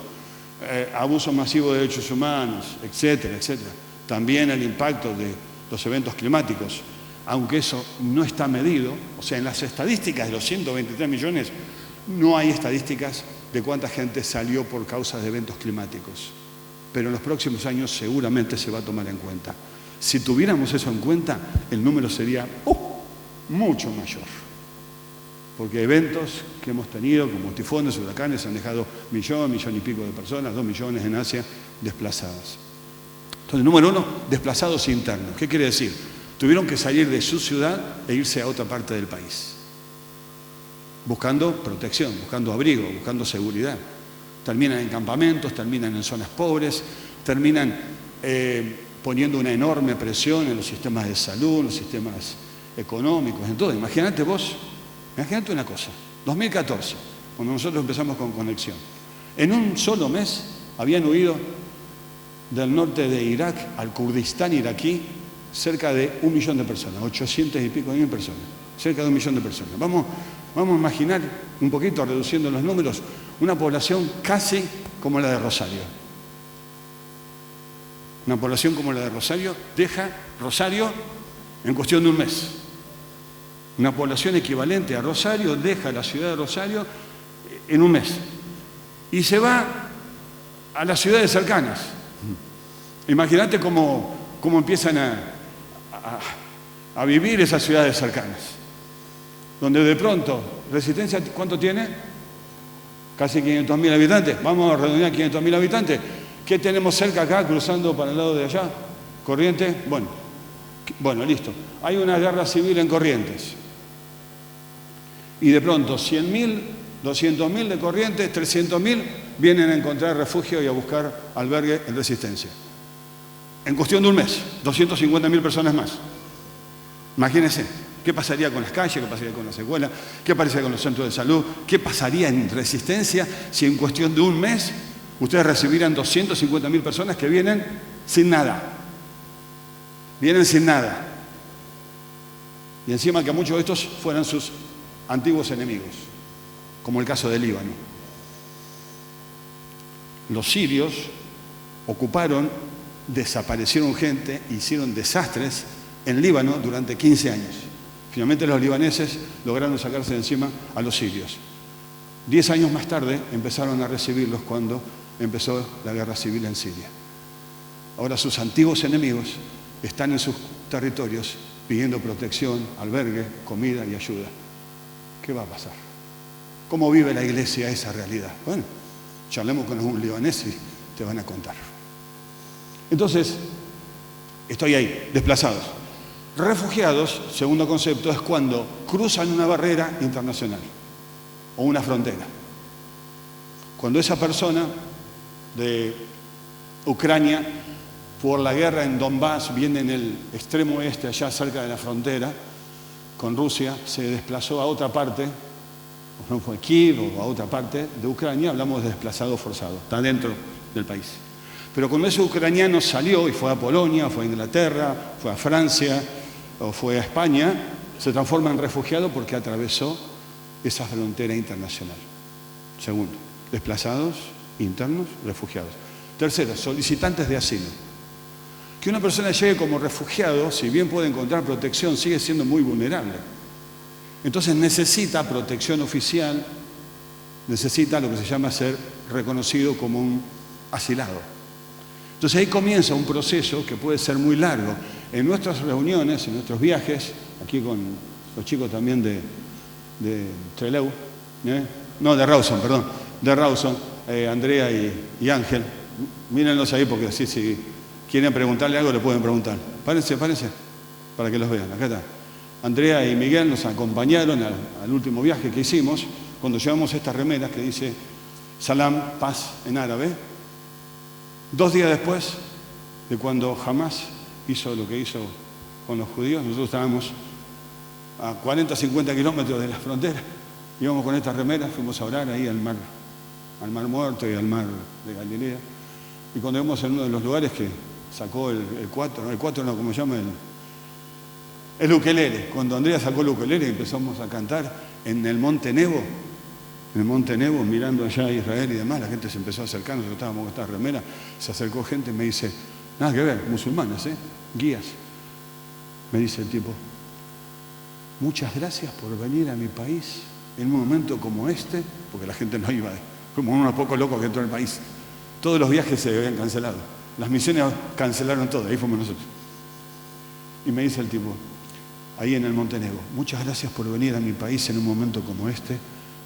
abuso masivo de derechos humanos, etcétera, etcétera. También el impacto de los eventos climáticos, aunque eso no está medido, o sea, en las estadísticas de los 123 millones no hay estadísticas de cuánta gente salió por causas de eventos climáticos. Pero en los próximos años seguramente se va a tomar en cuenta. Si tuviéramos eso en cuenta, el número sería mucho mayor. Porque eventos que hemos tenido, como tifones, huracanes, han dejado millón y pico de personas, 2 millones en Asia, desplazadas. Entonces, número 1, desplazados internos. ¿Qué quiere decir? Tuvieron que salir de su ciudad e irse a otra parte del país, buscando protección, buscando abrigo, buscando seguridad. Terminan en campamentos, terminan en zonas pobres, terminan poniendo una enorme presión en los sistemas de salud, en los sistemas económicos, en todo. Imagínate vos, imagínate una cosa, 2014, cuando nosotros empezamos con Conexión, en un solo mes habían huido del norte de Irak al Kurdistán iraquí cerca de 1 millón de personas, 800 y pico de mil personas, cerca de 1 millón de personas. Vamos a imaginar un poquito, reduciendo los números, una población casi como la de Rosario. Una población como la de Rosario deja Rosario en cuestión de un mes. Una población equivalente a Rosario deja la ciudad de Rosario en un mes. Y se va a las ciudades cercanas. Imagínate cómo empiezan a vivir esas ciudades cercanas. Donde de pronto, Resistencia, ¿cuánto tiene? Casi 500.000 habitantes. Vamos a redondear 500.000 habitantes. ¿Qué tenemos cerca acá, cruzando para el lado de allá? ¿Corrientes? Bueno, listo. Hay una guerra civil en Corrientes. Y de pronto 100.000, 200.000 de Corrientes, 300.000 vienen a encontrar refugio y a buscar albergue en Resistencia. En cuestión de un mes, 250.000 personas más. Imagínense, ¿qué pasaría con las calles? ¿Qué pasaría con las escuelas? ¿Qué pasaría con los centros de salud? ¿Qué pasaría en Resistencia si en cuestión de un mes ustedes recibieran 250.000 personas que vienen sin nada? Vienen sin nada. Y encima que muchos de estos fueran sus antiguos enemigos, como el caso del Líbano. Los sirios ocuparon, desaparecieron gente, hicieron desastres en Líbano durante 15 años. Finalmente los libaneses lograron sacarse de encima a los sirios. 10 años más tarde empezaron a recibirlos cuando empezó la guerra civil en Siria. Ahora sus antiguos enemigos están en sus territorios pidiendo protección, albergue, comida y ayuda. ¿Qué va a pasar? ¿Cómo vive la iglesia esa realidad? Bueno, charlemos con algún libanés y te van a contar. Entonces, estoy ahí, desplazados. Refugiados, segundo concepto, es cuando cruzan una barrera internacional o una frontera. Cuando esa persona de Ucrania, por la guerra en Donbass, viene en el extremo oeste, allá cerca de la frontera con Rusia, se desplazó a otra parte, no fue Kiev o a otra parte de Ucrania, hablamos de desplazado forzado, está dentro del país. Pero cuando ese ucraniano salió y fue a Polonia, fue a Inglaterra, fue a Francia o fue a España, se transforma en refugiado porque atravesó esa frontera internacional. Segundo, desplazados internos, refugiados. Tercero, solicitantes de asilo. Que una persona llegue como refugiado, si bien puede encontrar protección, sigue siendo muy vulnerable. Entonces necesita protección oficial, necesita lo que se llama ser reconocido como un asilado. Entonces ahí comienza un proceso que puede ser muy largo. En nuestras reuniones, en nuestros viajes, aquí con los chicos también de Trelew, no, de Rawson, perdón, de Rawson, Andrea y Ángel, mírenlos ahí porque así si quieren preguntarle algo le pueden preguntar. Párense, para que los vean, acá está. Andrea y Miguel nos acompañaron al último viaje que hicimos, cuando llevamos estas remeras que dice Salam, paz en árabe. 2 días después de cuando Hamás hizo lo que hizo con los judíos, nosotros estábamos a 40, 50 kilómetros de la frontera, íbamos con estas remeras, fuimos a orar ahí al mar Muerto y al mar de Galilea, y cuando vimos en uno de los lugares que sacó el ¿cómo se llama? El ukelele. Cuando Andrea sacó el ukelele y empezamos a cantar en el Monte Nebo, mirando allá a Israel y demás, la gente se empezó a acercar, nosotros estábamos con esta remera, se acercó gente y me dice, nada que ver, musulmanes, guías. Me dice el tipo, muchas gracias por venir a mi país en un momento como este, porque la gente no iba, como unos pocos locos que entró en el país. Todos los viajes se habían cancelado, las misiones cancelaron todo, ahí fuimos nosotros. Y me dice el tipo, ahí en el Monte Nebo, muchas gracias por venir a mi país en un momento como este,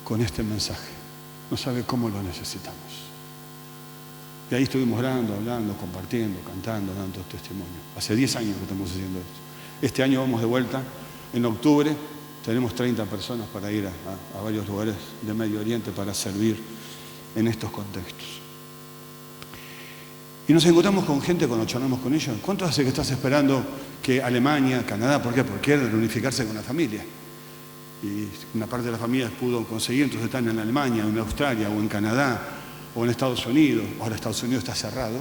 con este mensaje. No sabe cómo lo necesitamos. Y ahí estuvimos orando, hablando, compartiendo, cantando, dando testimonio. Hace 10 años que estamos haciendo esto. Este año vamos de vuelta. En octubre tenemos 30 personas para ir a varios lugares de Medio Oriente para servir en estos contextos. Y nos encontramos con gente cuando charlamos con ellos. ¿Cuánto hace que estás esperando que Alemania, Canadá, por qué? Porque quieren reunificarse con la familia. Y una parte de la familia pudo conseguir, entonces están en Alemania, en Australia, o en Canadá, o en Estados Unidos. Ahora Estados Unidos está cerrado.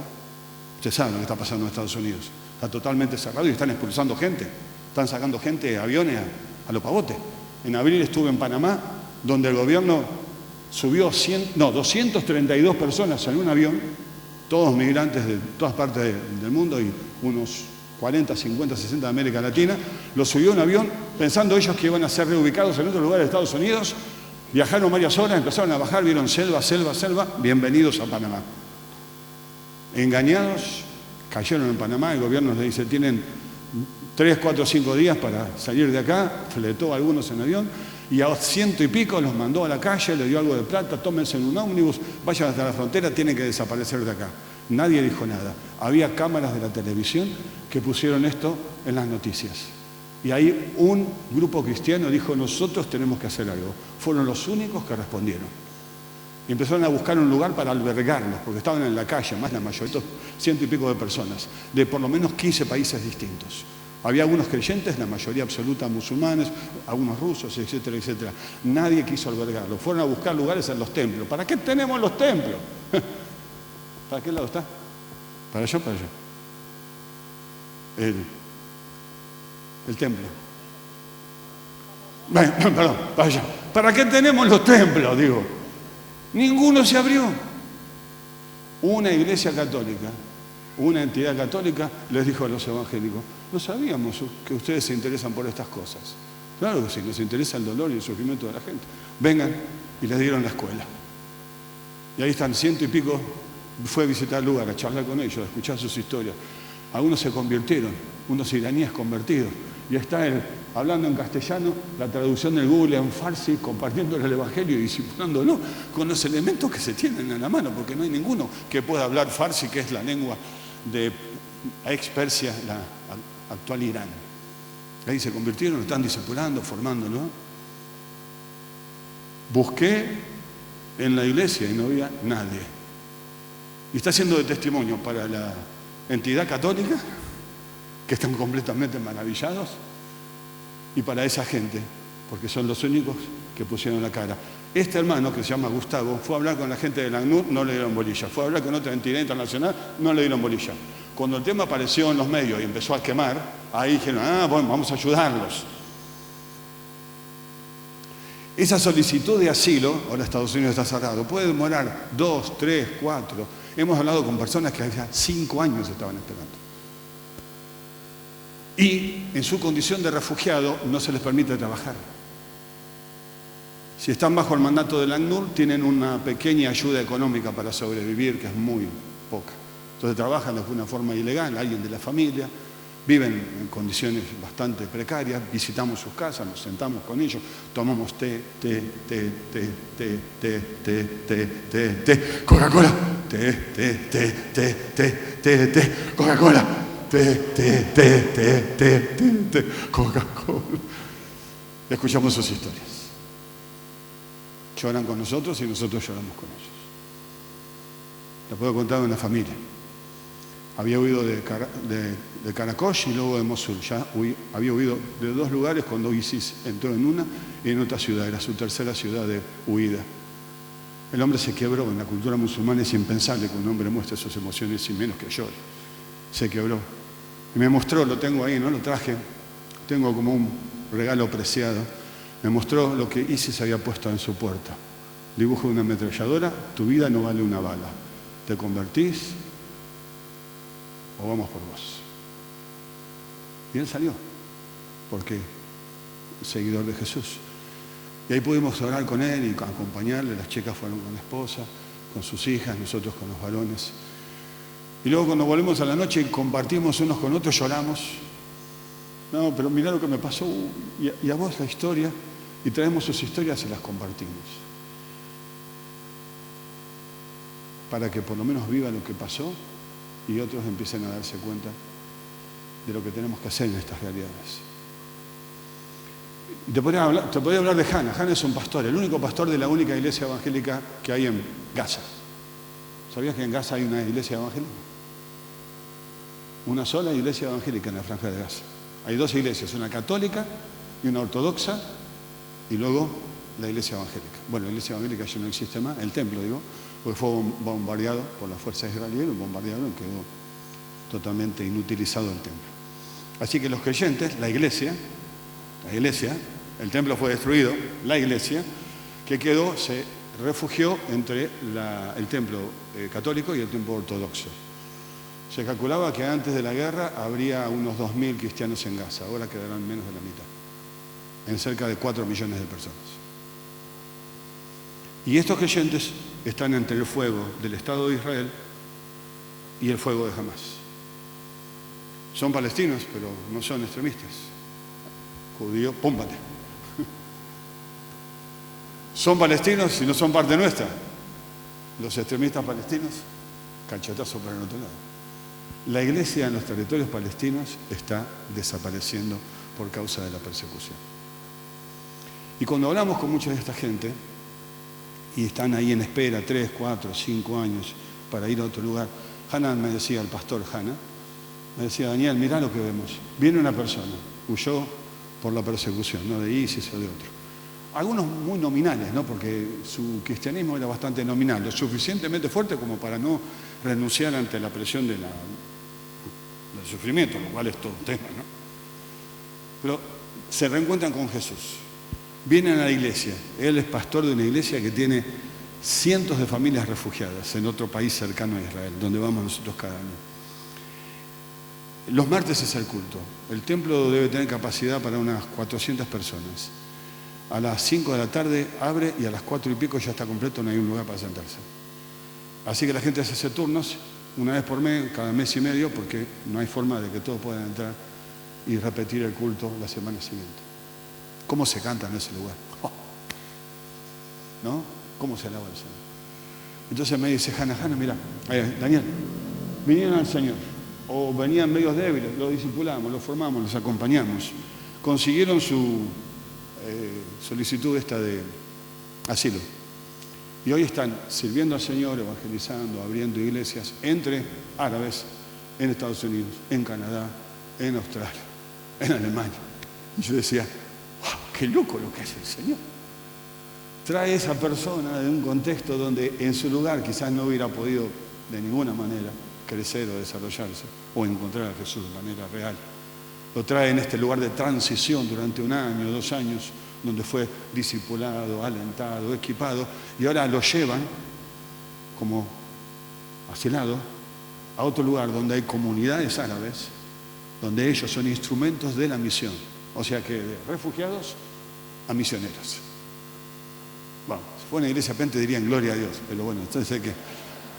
Ustedes saben lo que está pasando en Estados Unidos. Está totalmente cerrado y están expulsando gente. Están sacando gente, aviones a los pavotes. En abril estuve en Panamá, donde el gobierno subió 232 personas en un avión, todos migrantes de todas partes del mundo y unos 40, 50, 60 de América Latina, los subió en un avión pensando ellos que iban a ser reubicados en otro lugar de Estados Unidos. Viajaron varias horas, empezaron a bajar, vieron selva, bienvenidos a Panamá. Engañados, cayeron en Panamá, el gobierno les dice, tienen 3, 4, 5 días para salir de acá, fletó a algunos en avión, y a 100 y pico los mandó a la calle, le dio algo de plata, tómense en un ómnibus, vayan hasta la frontera, tienen que desaparecer de acá. Nadie dijo nada. Había cámaras de la televisión que pusieron esto en las noticias. Y ahí un grupo cristiano dijo, nosotros tenemos que hacer algo. Fueron los únicos que respondieron. Y empezaron a buscar un lugar para albergarlos, porque estaban en la calle, más la mayoría, 100 y pico de personas, de por lo menos 15 países distintos. Había algunos creyentes, la mayoría absoluta musulmanes, algunos rusos, etcétera, etcétera. Nadie quiso albergarlos. Fueron a buscar lugares en los templos. ¿Para qué tenemos los templos? ¿Para qué lado está? Para allá, para allá. El templo. Bueno, perdón, para allá. ¿Para qué tenemos los templos? Digo. Ninguno se abrió. Una iglesia católica, una entidad católica les dijo a los evangélicos, no sabíamos que ustedes se interesan por estas cosas. Claro que sí, nos interesa el dolor y el sufrimiento de la gente. Vengan, y les dieron la escuela. Y ahí están 100 y pico, fue a visitar el lugar, a charlar con ellos, a escuchar sus historias. Algunos se convirtieron, unos iraníes convertidos. Y está él hablando en castellano, la traducción del Google en farsi, compartiendo el Evangelio y disciplinándolo con los elementos que se tienen en la mano, porque no hay ninguno que pueda hablar farsi, que es la lengua de ex Persia, la actual Irán. Ahí se convirtieron, lo están discipulando, formándolo. Busqué en la iglesia y no había nadie. Y está siendo de testimonio para la entidad católica, que están completamente maravillados, y para esa gente, porque son los únicos que pusieron la cara. Este hermano, que se llama Gustavo, fue a hablar con la gente de la ACNUR, no le dieron bolilla. Fue a hablar con otra entidad internacional, no le dieron bolilla. Cuando el tema apareció en los medios y empezó a quemar, ahí dijeron, bueno, vamos a ayudarlos. Esa solicitud de asilo, ahora Estados Unidos está cerrado, puede demorar 2, 3, 4. Hemos hablado con personas que hace 5 años estaban esperando. Y en su condición de refugiado no se les permite trabajar. Si están bajo el mandato del ACNUR, tienen una pequeña ayuda económica para sobrevivir, que es muy poca. Entonces trabajan de una forma ilegal, alguien de la familia, viven en condiciones bastante precarias, visitamos sus casas, nos sentamos con ellos, tomamos té, Coca-Cola, Coca-Cola. Coca-Cola. Escuchamos sus historias. Lloran con nosotros y nosotros lloramos con ellos. Les puedo contar de una familia. Había huido de Karakosh y luego de Mosul. Ya había huido de 2 lugares cuando ISIS entró en una y en otra ciudad. Era su tercera ciudad de huida. El hombre se quebró. En la cultura musulmana es impensable que un hombre muestre sus emociones y menos que llore. Se quebró. Y me mostró, lo tengo ahí, no lo traje, tengo como un regalo preciado. Me mostró lo que ISIS había puesto en su puerta. Dibujo de una ametralladora, tu vida no vale una bala. ¿Te convertís o vamos por vos? Y él salió, porque seguidor de Jesús. Y ahí pudimos orar con él y acompañarle. Las chicas fueron con la esposa, con sus hijas, nosotros con los varones. Y luego cuando volvemos a la noche y compartimos unos con otros, lloramos. No, pero mirá lo que me pasó, y a vos la historia, y traemos sus historias y las compartimos. Para que por lo menos viva lo que pasó y otros empiecen a darse cuenta de lo que tenemos que hacer en estas realidades. Te podría hablar de Hannah. Hannah es un pastor, el único pastor de la única iglesia evangélica que hay en Gaza. ¿Sabías que en Gaza hay una iglesia evangélica? Una sola iglesia evangélica en la franja de Gaza. Hay 2 iglesias, una católica y una ortodoxa, y luego la iglesia evangélica. Bueno, la iglesia evangélica ya no existe más, el templo, digo, porque fue bombardeado por las fuerzas israelíes, bombardearon y quedó totalmente inutilizado el templo. Así que los creyentes, la iglesia, el templo fue destruido, la iglesia, que quedó, se refugió entre el templo católico y el templo ortodoxo. Se calculaba que antes de la guerra habría unos 2.000 cristianos en Gaza, ahora quedarán menos de la mitad, en cerca de 4 millones de personas. Y estos creyentes están entre el fuego del Estado de Israel y el fuego de Hamás. Son palestinos, pero no son extremistas. Judío, pómbate. Son palestinos y no son parte nuestra. Los extremistas palestinos cachetazo para el otro lado. La iglesia en los territorios palestinos está desapareciendo por causa de la persecución. Y cuando hablamos con mucha de esta gente, y están ahí en espera 3, 4, 5 años para ir a otro lugar, Hanan me decía, el pastor Hanan, me decía, Daniel, mirá lo que vemos. Viene una persona, huyó por la persecución, no de ISIS o de otro. Algunos muy nominales, ¿no? Porque su cristianismo era bastante nominal, lo suficientemente fuerte como para no renunciar ante la presión del sufrimiento, lo cual es todo un tema, ¿no? Pero se reencuentran con Jesús. Vienen a la iglesia. Él es pastor de una iglesia que tiene cientos de familias refugiadas en otro país cercano a Israel, donde vamos nosotros cada año. Los martes es el culto. El templo debe tener capacidad para unas 400 personas. A las 5 de la tarde abre y a las 4 y pico ya está completo, no hay un lugar para sentarse. Así que la gente hace turnos una vez por mes, cada mes y medio, porque no hay forma de que todos puedan entrar y repetir el culto la semana siguiente. ¿Cómo se canta en ese lugar? Oh. ¿No? ¿Cómo se alaba el Señor? Entonces me dice Hannah, mira, Daniel, vinieron al Señor, o venían medios débiles, los discipulamos, los formamos, los acompañamos, consiguieron su solicitud esta de asilo. Y hoy están sirviendo al Señor, evangelizando, abriendo iglesias entre árabes en Estados Unidos, en Canadá, en Australia, en Alemania. Y yo decía, wow, qué loco lo que hace el Señor. Trae a esa persona de un contexto donde en su lugar quizás no hubiera podido de ninguna manera crecer o desarrollarse o encontrar a Jesús de manera real. Lo trae en este lugar de transición durante 1 año, 2 años, donde fue discipulado, alentado, equipado, y ahora lo llevan como asilado a otro lugar donde hay comunidades árabes, donde ellos son instrumentos de la misión. O sea que de refugiados a misioneros. Bueno, si fuera una iglesia pente dirían gloria a Dios, pero bueno, entonces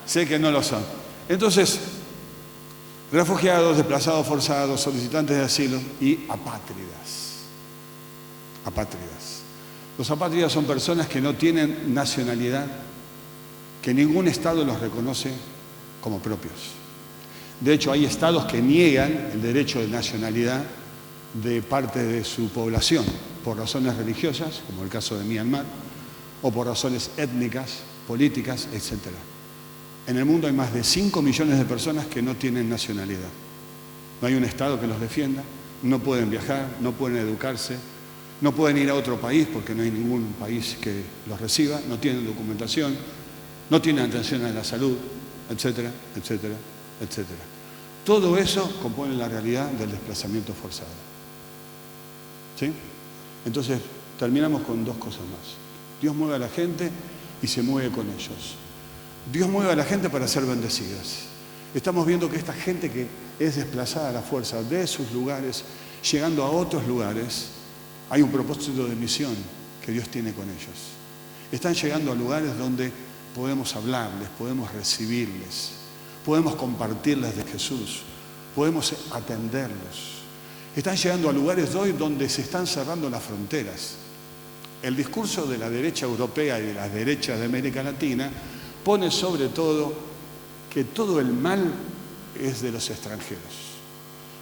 sé que no lo son. Entonces, refugiados, desplazados forzados, solicitantes de asilo y apátridas. Apátridas. Los apátridas son personas que no tienen nacionalidad, que ningún Estado los reconoce como propios. De hecho, hay estados que niegan el derecho de nacionalidad de parte de su población, por razones religiosas, como el caso de Myanmar, o por razones étnicas, políticas, etc. En el mundo hay más de 5 millones de personas que no tienen nacionalidad. No hay un Estado que los defienda, no pueden viajar, no pueden educarse, no pueden ir a otro país porque no hay ningún país que los reciba, no tienen documentación, no tienen atención a la salud, etcétera, etcétera, etcétera. Todo eso compone la realidad del desplazamiento forzado. ¿Sí? Entonces, terminamos con 2 cosas más. Dios mueve a la gente y se mueve con ellos. Dios mueve a la gente para ser bendecidas. Estamos viendo que esta gente que es desplazada a la fuerza de sus lugares, llegando a otros lugares, hay un propósito de misión que Dios tiene con ellos. Están llegando a lugares donde podemos hablarles, podemos recibirles, podemos compartirles de Jesús, podemos atenderlos. Están llegando a lugares hoy donde se están cerrando las fronteras. El discurso de la derecha europea y de las derechas de América Latina pone sobre todo que todo el mal es de los extranjeros.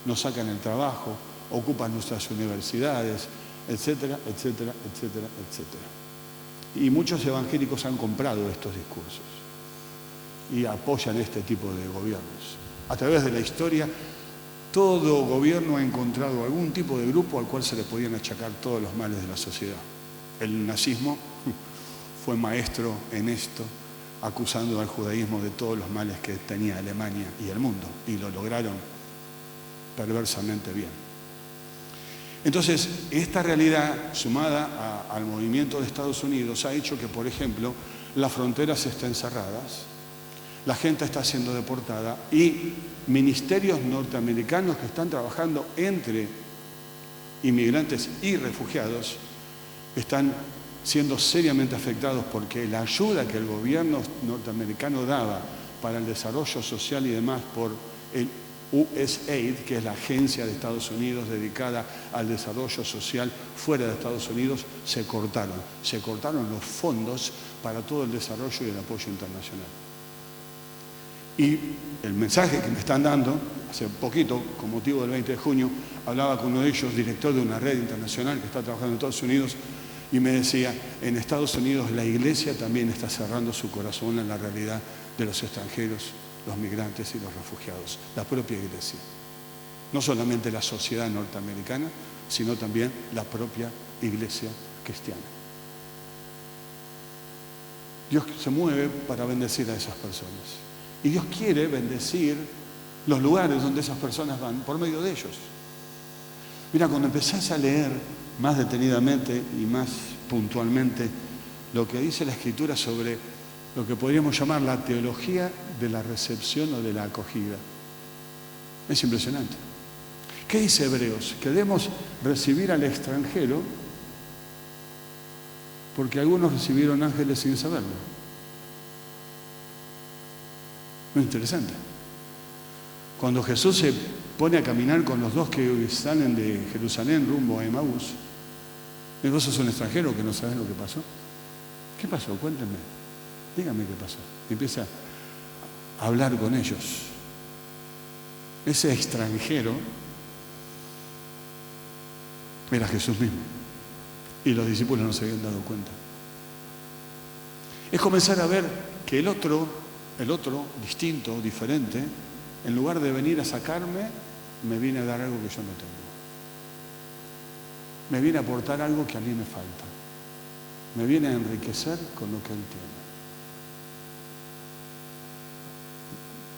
Nos sacan el trabajo, ocupan nuestras universidades, etcétera, etcétera, etcétera, etcétera. Y muchos evangélicos han comprado estos discursos y apoyan este tipo de gobiernos. A través de la historia, todo gobierno ha encontrado algún tipo de grupo al cual se le podían achacar todos los males de la sociedad. El nazismo fue maestro en esto, acusando al judaísmo de todos los males que tenía Alemania y el mundo, y lo lograron perversamente bien. Entonces, esta realidad, sumada al movimiento de Estados Unidos, ha hecho que, por ejemplo, las fronteras estén cerradas, la gente está siendo deportada y ministerios norteamericanos que están trabajando entre inmigrantes y refugiados están siendo seriamente afectados porque la ayuda que el gobierno norteamericano daba para el desarrollo social y demás por el USAID, que es la agencia de Estados Unidos dedicada al desarrollo social fuera de Estados Unidos, se cortaron. Se cortaron los fondos para todo el desarrollo y el apoyo internacional. Y el mensaje que me están dando, hace poquito, con motivo del 20 de junio, hablaba con uno de ellos, director de una red internacional que está trabajando en Estados Unidos, y me decía, en Estados Unidos la iglesia también está cerrando su corazón a la realidad de los extranjeros, los migrantes y los refugiados, la propia iglesia. No solamente la sociedad norteamericana, sino también la propia iglesia cristiana. Dios se mueve para bendecir a esas personas. Y Dios quiere bendecir los lugares donde esas personas van por medio de ellos. Mira, cuando empezás a leer más detenidamente y más puntualmente lo que dice la Escritura sobre lo que podríamos llamar la teología de la recepción o de la acogida, es impresionante. ¿Qué dice Hebreos? Que debemos recibir al extranjero porque algunos recibieron ángeles sin saberlo. Muy interesante. Cuando Jesús se pone a caminar con los dos que salen de Jerusalén rumbo a Emaús, ¿y vos sos un extranjero que no sabés lo que pasó? ¿Qué pasó? Cuéntenme. Díganme qué pasó. Y empieza a hablar con ellos. Ese extranjero era Jesús mismo. Y los discípulos no se habían dado cuenta. Es comenzar a ver que el otro, distinto, diferente, en lugar de venir a sacarme, me viene a dar algo que yo no tengo. Me viene a aportar algo que a mí me falta. Me viene a enriquecer con lo que Él tiene.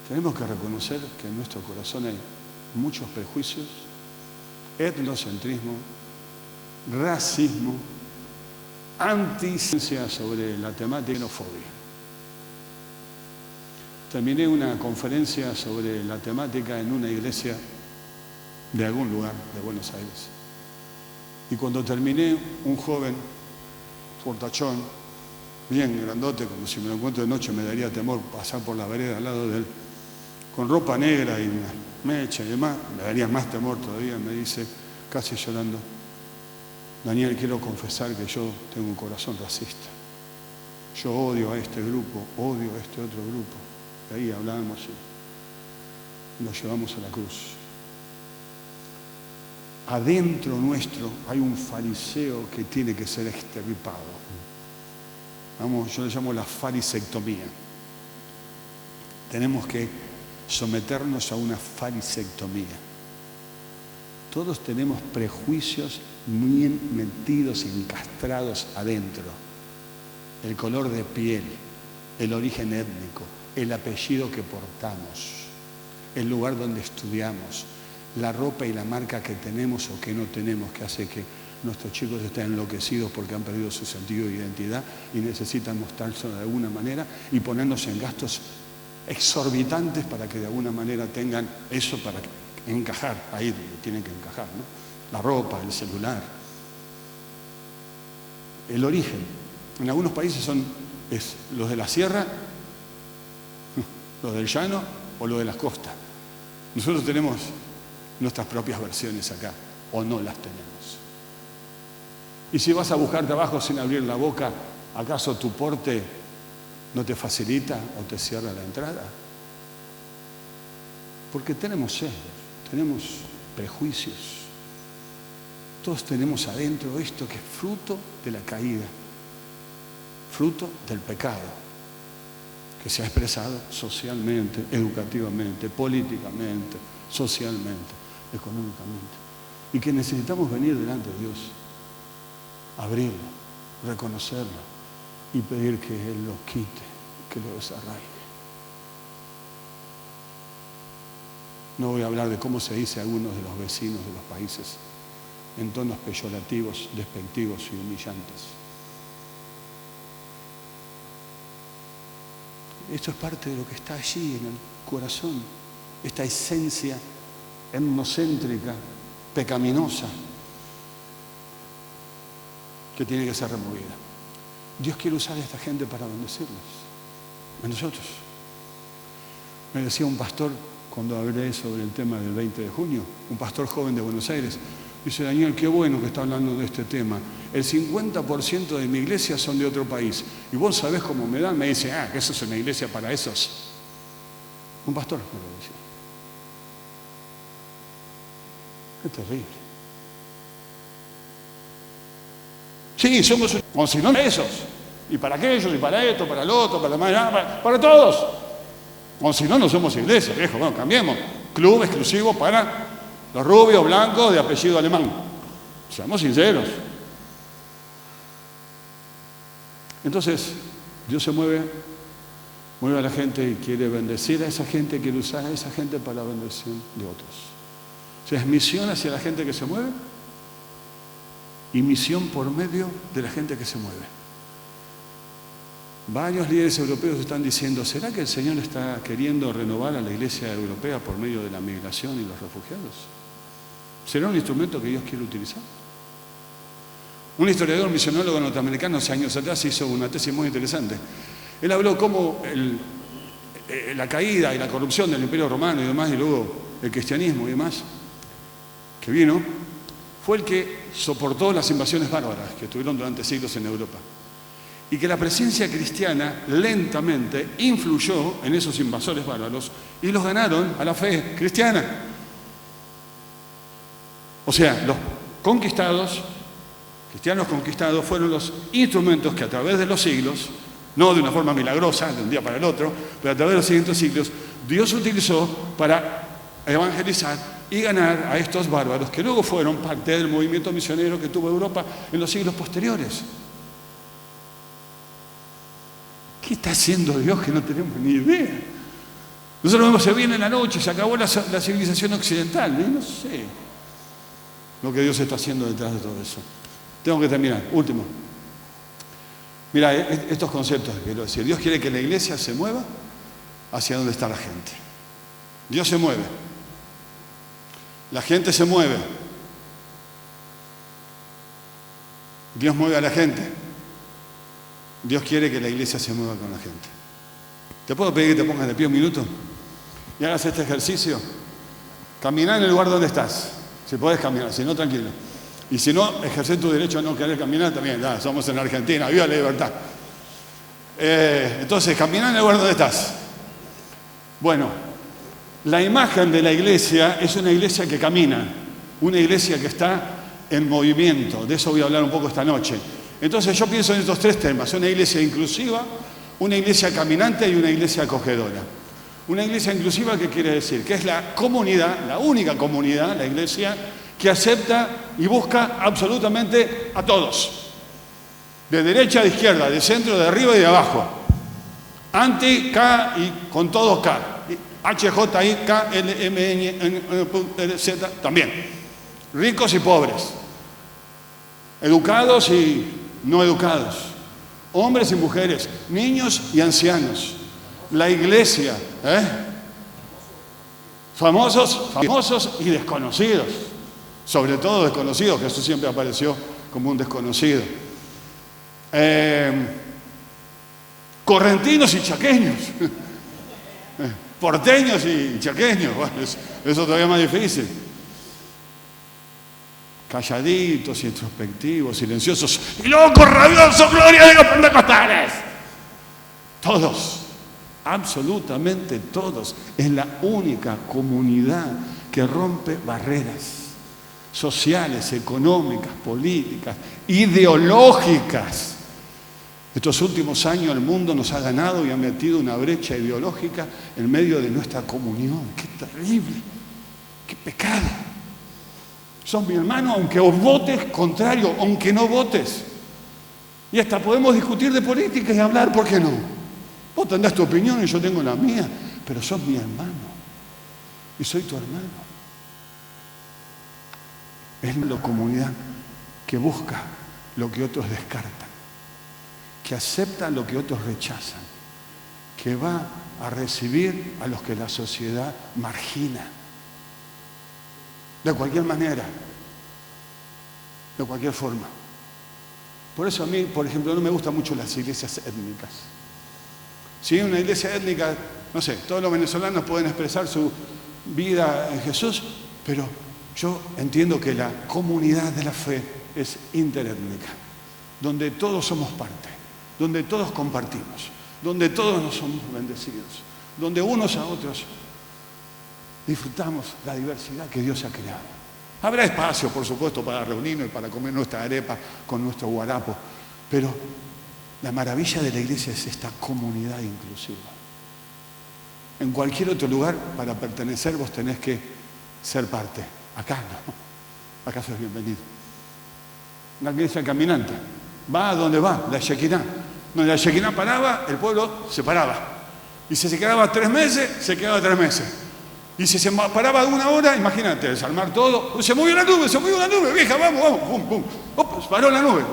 Tenemos que reconocer que en nuestro corazón hay muchos prejuicios, etnocentrismo, racismo, anticiencia sobre la temática de xenofobia. Terminé una conferencia sobre la temática en una iglesia de algún lugar de Buenos Aires. Y cuando terminé, un joven, fortachón, bien grandote, como si me lo encuentro de noche me daría temor pasar por la vereda al lado de él, con ropa negra y una mecha y demás, me daría más temor todavía, me dice, casi llorando, Daniel, quiero confesar que yo tengo un corazón racista. Yo odio a este grupo, odio a este otro grupo. Y ahí hablábamos y nos llevamos a la cruz. Adentro nuestro hay un fariseo que tiene que ser extirpado. Vamos, yo le llamo la farisectomía. Tenemos que someternos a una farisectomía. Todos tenemos prejuicios bien metidos, encastrados adentro. El color de piel, el origen étnico, el apellido que portamos, el lugar donde estudiamos, la ropa y la marca que tenemos o que no tenemos, que hace que nuestros chicos estén enloquecidos porque han perdido su sentido de identidad y necesitan mostrarse de alguna manera y ponernos en gastos exorbitantes para que de alguna manera tengan eso para encajar, ahí tienen que encajar, ¿no? La ropa, el celular. El origen. En algunos países es los de la sierra, los del llano o los de las costas. Nosotros tenemos nuestras propias versiones acá, o no las tenemos. Y si vas a buscar trabajo sin abrir la boca, ¿acaso tu porte no te facilita o te cierra la entrada? Porque tenemos sesgos, tenemos prejuicios. Todos tenemos adentro esto que es fruto de la caída, fruto del pecado, que se ha expresado socialmente, educativamente, políticamente, socialmente, económicamente. Y que necesitamos venir delante de Dios, abrirlo, reconocerlo y pedir que Él lo quite, que lo desarraigue. No voy a hablar de cómo se dice a algunos de los vecinos de los países en tonos peyorativos, despectivos y humillantes. Esto es parte de lo que está allí en el corazón, esta esencia etnocéntrica, pecaminosa, que tiene que ser removida. Dios quiere usar a esta gente para bendecirles, a nosotros. Me decía un pastor, cuando hablé sobre el tema del 20 de junio, un pastor joven de Buenos Aires, dice, Daniel, qué bueno que está hablando de este tema. El 50% de mi iglesia son de otro país. Y vos sabés cómo me dan, me dice, que eso es una iglesia para esos. Un pastor me lo decía. Qué terrible. Sí, somos, o si no, esos. Y para aquellos, y para esto, para el otro, para todos. O si no, no somos iglesia, viejo. Bueno, cambiemos. Club exclusivo para los rubios, blancos, de apellido alemán. Seamos sinceros. Entonces, Dios se mueve a la gente y quiere bendecir a esa gente, quiere usar a esa gente para la bendición de otros. O sea, es misión hacia la gente que se mueve y misión por medio de la gente que se mueve. Varios líderes europeos están diciendo, ¿será que el Señor está queriendo renovar a la iglesia europea por medio de la migración y los refugiados? ¿Será un instrumento que Dios quiere utilizar? Un historiador misionólogo norteamericano hace años atrás hizo una tesis muy interesante. Él habló cómo la caída y la corrupción del Imperio Romano y demás, y luego el cristianismo y demás, que vino, fue el que soportó las invasiones bárbaras que estuvieron durante siglos en Europa. Y que la presencia cristiana lentamente influyó en esos invasores bárbaros y los ganaron a la fe cristiana. O sea, los conquistados, cristianos conquistados, fueron los instrumentos que a través de los siglos, no de una forma milagrosa, de un día para el otro, pero a través de los siguientes siglos, Dios utilizó para evangelizar y ganar a estos bárbaros que luego fueron parte del movimiento misionero que tuvo Europa en los siglos posteriores. ¿Qué está haciendo Dios que no tenemos ni idea? Nosotros vemos, se viene la noche, se acabó la civilización occidental, ¿eh? No sé lo que Dios está haciendo detrás de todo eso. Tengo que terminar, último. Mira, estos conceptos que quiero decir. Dios quiere que la iglesia se mueva hacia donde está la gente. Dios se mueve. La gente se mueve. Dios mueve a la gente. Dios quiere que la iglesia se mueva con la gente. ¿Te puedo pedir que te pongas de pie un minuto y hagas este ejercicio? Caminar en el lugar donde estás. Si podés caminar, si no, tranquilo. Y si no, ejercer tu derecho a no querer caminar también. Somos en Argentina, viva la libertad. Entonces, caminar en el lugar donde estás. Bueno, la imagen de la iglesia es una iglesia que camina, una iglesia que está en movimiento. De eso voy a hablar un poco esta noche. Entonces yo pienso en estos tres temas: una iglesia inclusiva, una iglesia caminante y una iglesia acogedora. Una iglesia inclusiva, ¿qué quiere decir? Que es la comunidad, la única comunidad, la iglesia, que acepta y busca absolutamente a todos. De derecha a izquierda, de centro, de arriba y de abajo. Anti, K y con todos K. H, I, K, L, M, N, Z también. Ricos y pobres. Educados y no educados. Hombres y mujeres. Niños y ancianos. La iglesia, famosos y desconocidos. Sobre todo desconocidos. Jesús siempre apareció como un desconocido. Correntinos y chaqueños. Porteños y chaqueños. Bueno, eso todavía es más difícil. Calladitos, introspectivos, silenciosos y locos, rabiosos, gloria de los pentecostales. Todos, absolutamente todos. Es la única comunidad que rompe barreras sociales, económicas, políticas, ideológicas. Estos últimos años el mundo nos ha ganado y ha metido una brecha ideológica en medio de nuestra comunión. ¡Qué terrible! ¡Qué pecado! Sos mi hermano aunque vos votes contrario, aunque no votes. Y hasta podemos discutir de política y hablar, ¿por qué no? Vos tendrás tu opinión y yo tengo la mía, pero sos mi hermano y soy tu hermano. Es la comunidad que busca lo que otros descartan, que acepta lo que otros rechazan, que va a recibir a los que la sociedad margina. De cualquier manera, de cualquier forma. Por eso a mí, por ejemplo, no me gustan mucho las iglesias étnicas. Si una iglesia étnica, no sé, todos los venezolanos pueden expresar su vida en Jesús, pero yo entiendo que la comunidad de la fe es interétnica, donde todos somos parte, donde todos compartimos, donde todos nos somos bendecidos, donde unos a otros disfrutamos la diversidad que Dios ha creado. Habrá espacio, por supuesto, para reunirnos y para comer nuestra arepa con nuestro guarapo, pero la maravilla de la iglesia es esta comunidad inclusiva. En cualquier otro lugar, para pertenecer, vos tenés que ser parte. Acá no. Acá sos bienvenido. Una iglesia caminante. Va a donde va, la Shekinah. Donde la Shekinah paraba, el pueblo se paraba. Y si se quedaba 3 meses, se quedaba 3 meses. Y si se paraba 1 hora, imagínate, desarmar todo. Se movió la nube, vieja, vamos, pum, pum. Oh, paró la nube,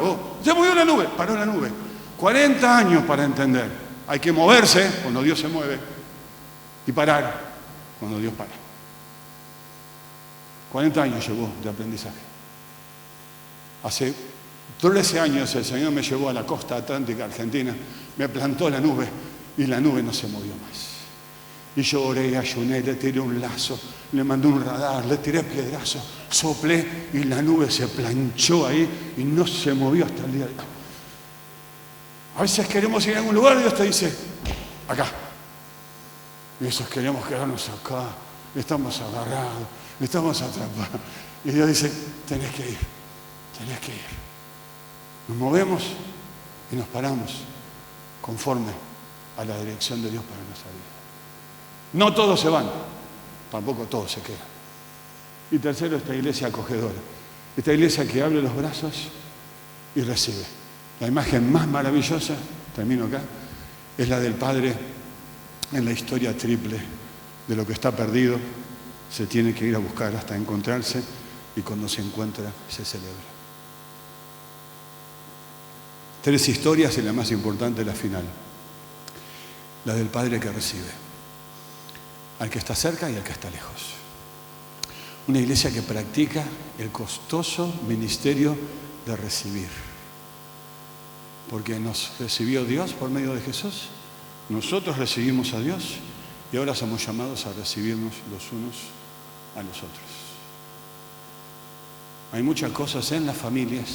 se movió la nube, paró la nube. 40 años para entender. Hay que moverse cuando Dios se mueve y parar cuando Dios para. 40 años llevó de aprendizaje. Hace 13 años el Señor me llevó a la costa atlántica argentina, me plantó la nube y la nube no se movió más. Y yo oré, ayuné, le tiré un lazo, le mandé un radar, le tiré piedrazos, soplé y la nube se planchó ahí y no se movió hasta el día de hoy. A veces queremos ir a algún lugar y Dios te dice, acá. Y a veces queremos quedarnos acá, estamos agarrados, estamos atrapados. Y Dios dice, tenés que ir. Nos movemos y nos paramos conforme a la dirección de Dios para nuestra vida. No todos se van, tampoco todos se quedan. Y tercero, esta iglesia acogedora. Esta iglesia que abre los brazos y recibe. La imagen más maravillosa, termino acá, es la del Padre en la historia triple de lo que está perdido. Se tiene que ir a buscar hasta encontrarse y cuando se encuentra se celebra. 3 historias y la más importante, la final. La del Padre que recibe. Al que está cerca y al que está lejos. Una iglesia que practica el costoso ministerio de recibir. Porque nos recibió Dios por medio de Jesús. Nosotros recibimos a Dios y ahora somos llamados a recibirnos los unos a los otros. Hay muchas cosas en las familias,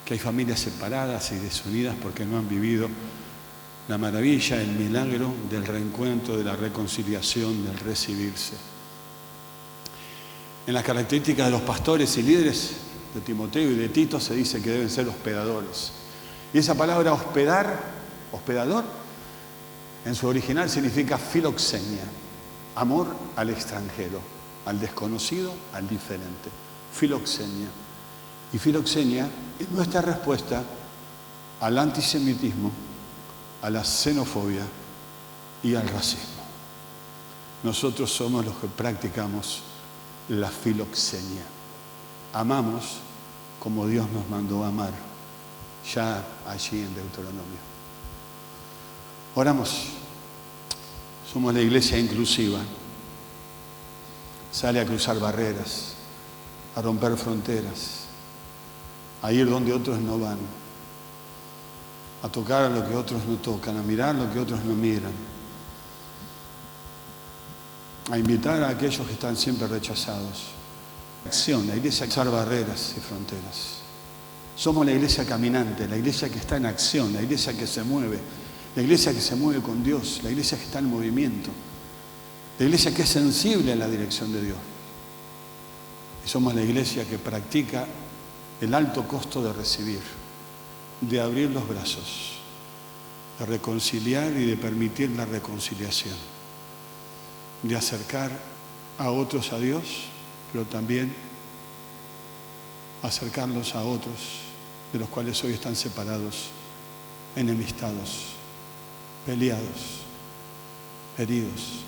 que hay familias separadas y desunidas porque no han vivido la maravilla, el milagro del reencuentro, de la reconciliación, del recibirse. En las características de los pastores y líderes de Timoteo y de Tito se dice que deben ser hospedadores. Y esa palabra hospedador, en su original significa filoxenia, amor al extranjero, al desconocido, al diferente. Filoxenia. Y filoxenia es nuestra respuesta al antisemitismo, a la xenofobia y al racismo. Nosotros somos los que practicamos la filoxenia. Amamos como Dios nos mandó a amar, ya allí en Deuteronomio. Oramos. Somos la iglesia inclusiva. Sale a cruzar barreras, a romper fronteras, a ir donde otros no van, a tocar a lo que otros no tocan, a mirar lo que otros no miran, a invitar a aquellos que están siempre rechazados. Acción, la iglesia cruzar barreras y fronteras. Somos la iglesia caminante, la iglesia que está en acción, la iglesia que se mueve, la iglesia que se mueve con Dios, la iglesia que está en movimiento, la iglesia que es sensible a la dirección de Dios. Y somos la iglesia que practica el alto costo de recibir, de abrir los brazos, de reconciliar y de permitir la reconciliación, de acercar a otros a Dios, pero también acercarlos a otros de los cuales hoy están separados, enemistados, peleados, heridos.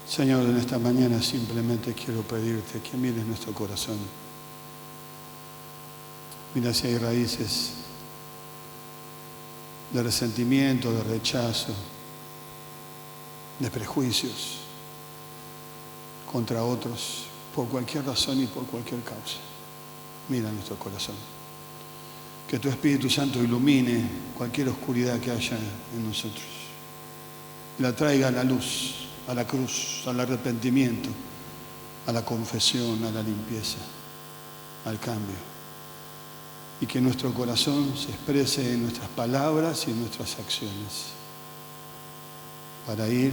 Señor, en esta mañana simplemente quiero pedirte que mires nuestro corazón. Mira si hay raíces de resentimiento, de rechazo, de prejuicios contra otros, por cualquier razón y por cualquier causa. Mira nuestro corazón. Que tu Espíritu Santo ilumine cualquier oscuridad que haya en nosotros. La traiga a la luz, a la cruz, al arrepentimiento, a la confesión, a la limpieza, al cambio. Y que nuestro corazón se exprese en nuestras palabras y en nuestras acciones para ir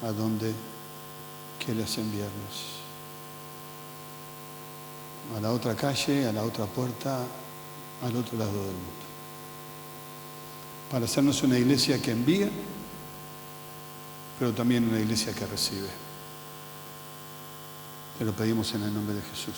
a donde quieres enviarnos. A la otra calle, a la otra puerta, al otro lado del mundo. Para hacernos una iglesia que envía, pero también una iglesia que recibe. Te lo pedimos en el nombre de Jesús.